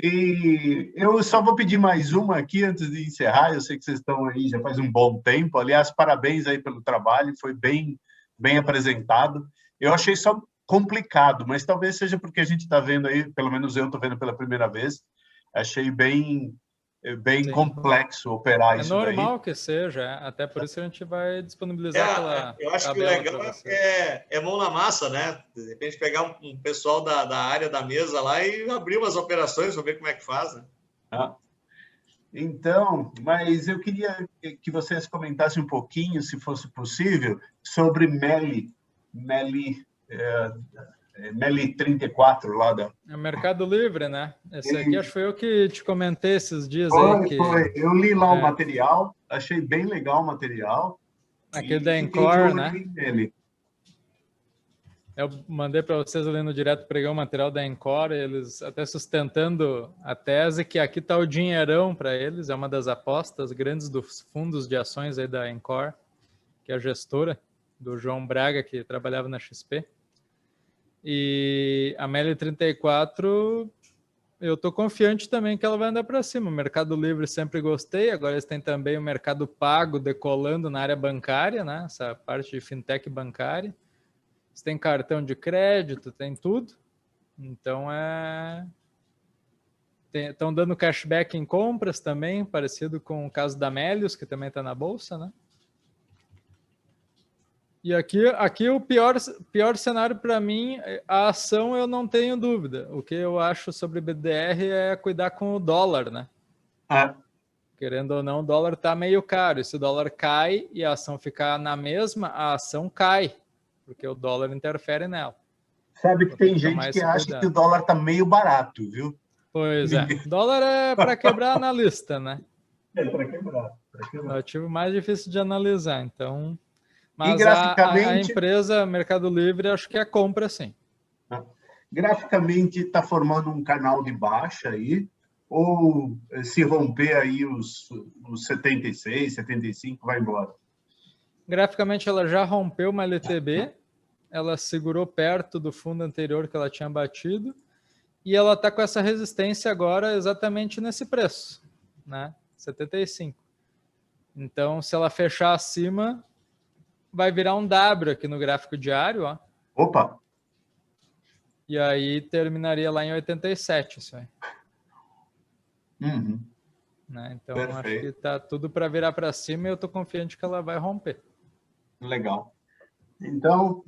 Speaker 6: E eu só vou pedir mais uma aqui antes de encerrar. Eu sei que vocês estão aí já faz um bom tempo. Aliás, parabéns aí pelo trabalho, foi bem apresentado. Eu achei só complicado, mas talvez seja porque a gente está vendo aí, pelo menos eu estou vendo pela primeira vez, achei bem complexo operar isso daí.
Speaker 3: É normal que seja, até por isso a gente vai disponibilizar aquela
Speaker 4: eu acho que o legal é mão na massa, né? De repente pegar um pessoal da área da mesa lá e abrir umas operações para ver como é que faz, né?
Speaker 6: Então, mas eu queria que vocês comentassem um pouquinho, se fosse possível, sobre Meli 34 lá da...
Speaker 3: É Mercado Livre, né? Esse aqui acho que foi eu que te comentei esses dias aí.
Speaker 6: Foi. Eu li lá o material, achei bem legal o material.
Speaker 3: Aquele da Encore, né? Eu mandei para vocês lendo direto, preguei o material da Encore, eles até sustentando a tese que aqui está o dinheirão para eles, é uma das apostas grandes dos fundos de ações aí da Encore, que é a gestora do João Braga, que trabalhava na XP. E a Meli 34, eu estou confiante também que ela vai andar para cima. O Mercado Livre sempre gostei, agora eles têm também o Mercado Pago decolando na área bancária, né? Essa parte de fintech bancária. Eles têm cartão de crédito, tem tudo. Então, estão dando cashback em compras também, parecido com o caso da Melius, que também está na Bolsa, né? E aqui o pior cenário para mim, a ação eu não tenho dúvida. O que eu acho sobre BDR é cuidar com o dólar, né? Querendo ou não, o dólar está meio caro. E se o dólar cai e a ação ficar na mesma, a ação cai, porque o dólar interfere nela.
Speaker 6: Sabe que tem gente que acha que o dólar está meio barato, viu?
Speaker 3: Pois é. O dólar é para quebrar analista, né?
Speaker 6: Para quebrar.
Speaker 3: É o ativo mais difícil de analisar, então... Mas
Speaker 6: graficamente,
Speaker 3: a empresa Mercado Livre, acho que é compra, sim.
Speaker 6: Graficamente, está formando um canal de baixa aí, ou se romper aí os 76, 75, vai embora?
Speaker 3: Graficamente, ela já rompeu uma LTB, ela segurou perto do fundo anterior que ela tinha batido, e ela está com essa resistência agora exatamente nesse preço, né? 75. Então, se ela fechar acima... vai virar um W aqui no gráfico diário, ó.
Speaker 6: Opa!
Speaker 3: E aí terminaria lá em 87, isso aí. né? Então, acho que está tudo para virar para cima e eu estou confiante que ela vai romper.
Speaker 6: Legal. Então,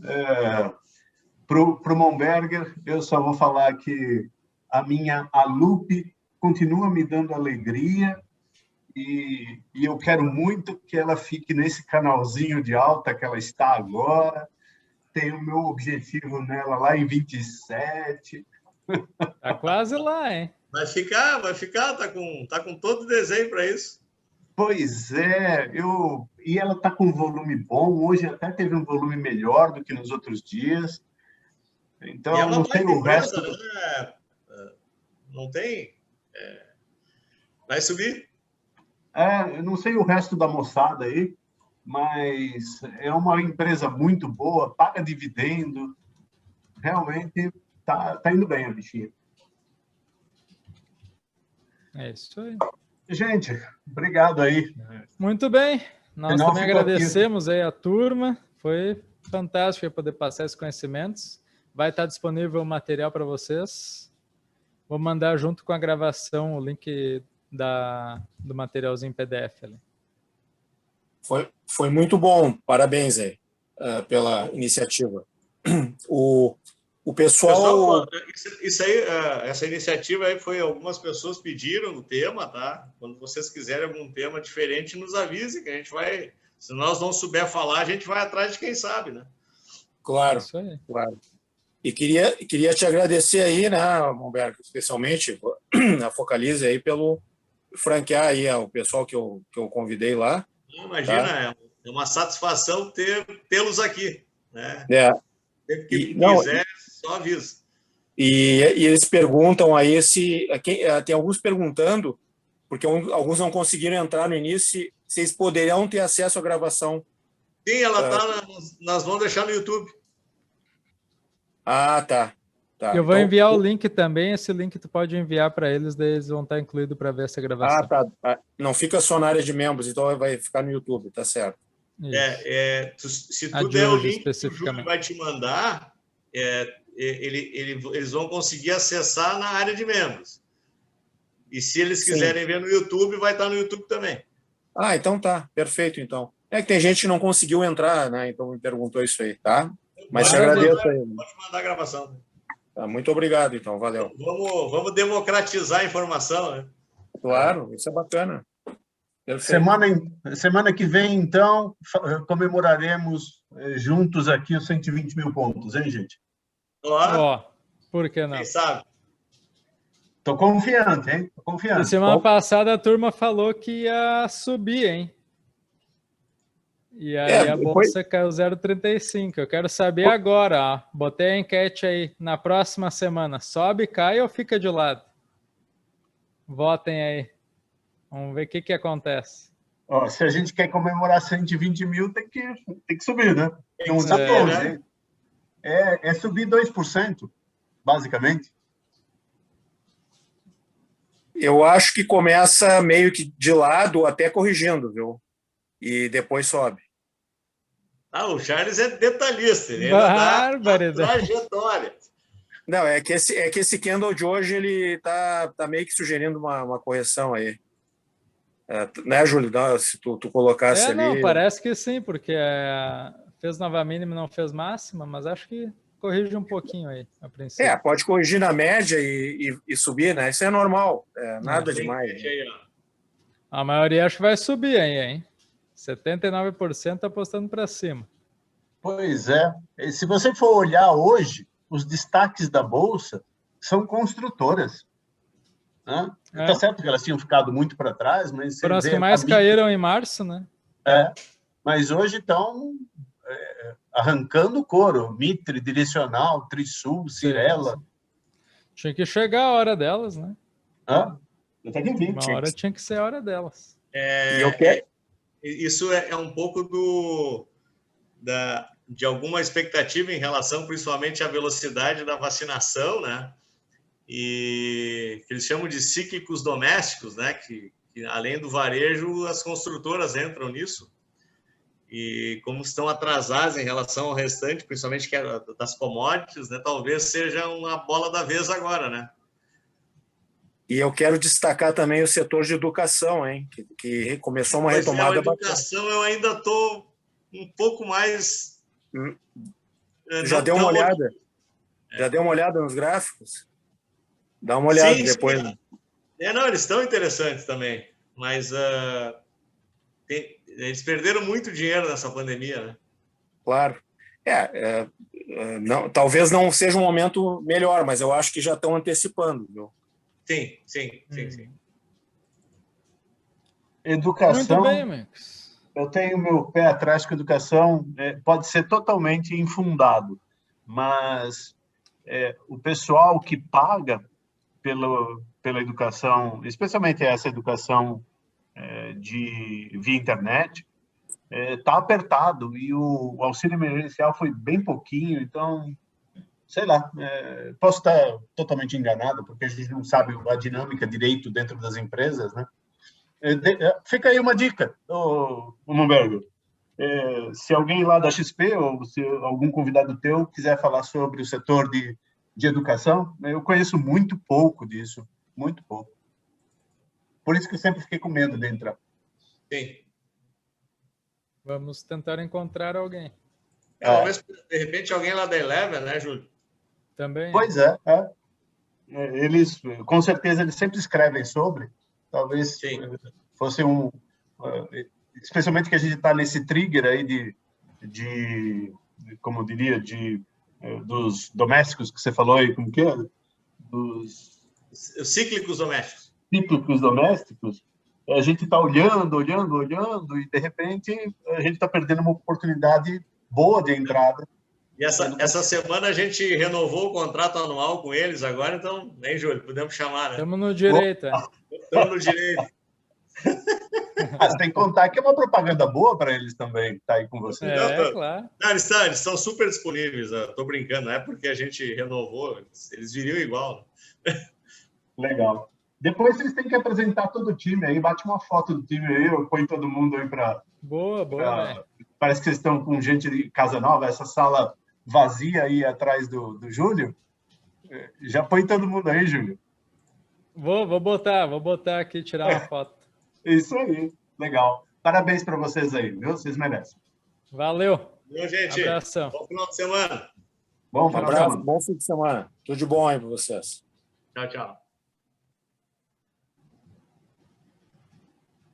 Speaker 6: para o Momberger, eu só vou falar que a Lupe continua me dando alegria e eu quero muito que ela fique nesse canalzinho de alta que ela está agora. Tenho o meu objetivo nela lá em 27.
Speaker 3: Tá quase lá, hein?
Speaker 4: Vai ficar, tá com todo o desenho para isso.
Speaker 6: Pois é, e ela está com um volume bom. Hoje até teve um volume melhor do que nos outros dias. Então,
Speaker 4: e é uma
Speaker 6: não sei o resto.
Speaker 4: Né? Não tem. Vai subir.
Speaker 6: Eu não sei o resto da moçada aí, mas é uma empresa muito boa, paga dividendo. Realmente tá indo bem a bichinha.
Speaker 3: É isso aí.
Speaker 6: Gente, obrigado aí.
Speaker 3: Muito bem. Nós também agradecemos aí a turma. Foi fantástico poder passar esses conhecimentos. Vai estar disponível o material para vocês. Vou mandar junto com a gravação o link do materialzinho PDF ali.
Speaker 5: Foi muito bom. Parabéns aí pela iniciativa. O pessoal...
Speaker 4: Isso aí, essa iniciativa aí foi algumas pessoas pediram o tema, tá? Quando vocês quiserem algum tema diferente, nos avise que a gente vai. Se nós não souber falar, a gente vai atrás de quem sabe, né?
Speaker 5: Claro, isso aí. Claro. E queria te agradecer aí, né, Humberto, especialmente a Focalize aí pelo franquear aí o pessoal que eu convidei lá.
Speaker 4: Imagina, tá? É uma satisfação tê-los aqui, né? Sempre que quiser, só avisa.
Speaker 5: E eles perguntam aí se... Tem alguns perguntando, porque alguns não conseguiram entrar no início, se eles poderiam ter acesso à gravação.
Speaker 4: Sim, ela está... Nós vamos deixar no YouTube.
Speaker 5: Ah, tá.
Speaker 3: Eu vou enviar o link também, esse link tu pode enviar para eles, daí eles vão estar incluídos para ver essa gravação.
Speaker 5: Ah, tá. Não fica só na área de membros, então vai ficar no YouTube, tá certo.
Speaker 4: Se tu der o link que o Júlio vai te mandar, eles vão conseguir acessar na área de membros. E se eles quiserem ver no YouTube, vai estar no YouTube também.
Speaker 5: Ah, então tá. Perfeito, então. É que tem gente que não conseguiu entrar, né? Então me perguntou isso aí, tá? Mas te agradeço aí.
Speaker 4: Pode mandar a gravação.
Speaker 5: Tá, muito obrigado, então. Valeu.
Speaker 4: Vamos democratizar a informação, né?
Speaker 5: Claro, isso é bacana.
Speaker 6: Semana que vem, então, comemoraremos juntos aqui os 120 mil pontos, hein, gente?
Speaker 3: Por que não?
Speaker 4: Quem sabe?
Speaker 6: Tô confiante, hein? Tô confiante.
Speaker 3: E semana passada a turma falou que ia subir, hein? E aí a bolsa caiu 0,35. Eu quero saber agora, ó. Botei a enquete aí. Na próxima semana, sobe, cai ou fica de lado? Votem aí. Vamos ver o que acontece.
Speaker 6: Se a gente quer comemorar 120 mil, tem que subir, né? Não dá né? É subir 2%, basicamente.
Speaker 5: Eu acho que começa meio que de lado, até corrigindo, viu? E depois sobe.
Speaker 4: O Charles é detalhista, ele dá trajetória.
Speaker 5: Não, é que esse candle de hoje ele tá meio que sugerindo uma correção aí. Né, Júlio? Se tu colocasse ali...
Speaker 3: Não, parece que sim, porque fez nova mínima e não fez máxima, mas acho que corrige um pouquinho aí, a princípio.
Speaker 5: Pode corrigir na média e subir, né? Isso é normal, nada demais.
Speaker 3: A maioria acho que vai subir aí, hein? 79% apostando para cima.
Speaker 6: Pois é. Se você for olhar hoje, os destaques da Bolsa são construtoras. Tá certo que elas tinham ficado muito para trás, mas...
Speaker 3: Foram as que mais caíram em março, né?
Speaker 6: Mas hoje estão arrancando couro. Mitre, Direcional, Trisul, Cirela.
Speaker 3: Tinha que chegar a hora delas, né?
Speaker 6: Até que enfim.
Speaker 3: Uma hora tinha que ser a hora delas.
Speaker 4: Isso é um pouco de alguma expectativa em relação, principalmente, à velocidade da vacinação, né? E que eles chamam de cíclicos domésticos, né? Que além do varejo, as construtoras entram nisso. E como estão atrasadas em relação ao restante, principalmente que é das commodities, né? Talvez seja uma bola da vez agora, né?
Speaker 5: E eu quero destacar também o setor de educação, hein? Que começou uma retomada.
Speaker 4: A educação eu ainda estou um pouco mais...
Speaker 5: Já deu uma olhada? Já deu uma olhada nos gráficos? Dá uma olhada depois.
Speaker 4: Sim. Não, eles estão interessantes também, mas eles perderam muito dinheiro nessa pandemia, né?
Speaker 5: Claro. Não, talvez não seja um momento melhor, mas eu acho que já estão antecipando, viu?
Speaker 4: Sim.
Speaker 6: Educação.
Speaker 3: Muito bem, Max.
Speaker 6: Eu tenho meu pé atrás com a educação, pode ser totalmente infundado, mas o pessoal que paga pela educação, especialmente essa educação via internet, está apertado, e o auxílio emergencial foi bem pouquinho, então, sei lá, posso estar totalmente enganado, porque a gente não sabe a dinâmica direito dentro das empresas, né? Fica aí uma dica, Humberto. Se alguém lá da XP ou se algum convidado teu quiser falar sobre o setor de educação, eu conheço muito pouco disso, muito pouco. Por isso que eu sempre fiquei com medo de entrar.
Speaker 4: Sim.
Speaker 3: Vamos tentar encontrar alguém.
Speaker 4: Talvez, de repente, alguém lá da Eleven, né, Júlio?
Speaker 3: Também.
Speaker 6: Pois é. Eles, com certeza, eles sempre escrevem sobre. Talvez fosse especialmente que a gente está nesse trigger aí de como eu diria, dos domésticos que você falou aí, como que é? Dos
Speaker 4: cíclicos domésticos.
Speaker 6: Cíclicos domésticos. A gente está olhando, e de repente a gente está perdendo uma oportunidade boa de entrada.
Speaker 4: E essa semana a gente renovou o contrato anual com eles agora, então, nem Júlio, podemos chamar, né?
Speaker 3: Estamos no direito.
Speaker 4: Estamos no direito.
Speaker 6: Você tem que contar que é uma propaganda boa para eles também, estar aí com você.
Speaker 3: Claro.
Speaker 4: Não, eles estão super disponíveis. Estou brincando, não é porque a gente renovou, eles viriam igual.
Speaker 6: Legal. Depois vocês têm que apresentar todo o time aí, bate uma foto do time aí, eu ponho todo mundo aí para...
Speaker 3: Boa.
Speaker 6: Parece que vocês estão com gente de casa nova, essa sala vazia aí atrás do Júlio. Já põe todo mundo aí, Júlio.
Speaker 3: Vou botar aqui, tirar uma foto.
Speaker 6: Isso aí, legal. Parabéns para vocês aí, viu? Vocês merecem.
Speaker 3: Valeu.
Speaker 4: Meu gente,
Speaker 3: abração.
Speaker 4: Bom final de semana.
Speaker 6: Bom final de semana.
Speaker 5: Bom fim de semana. Tudo de bom aí para vocês.
Speaker 4: Tchau.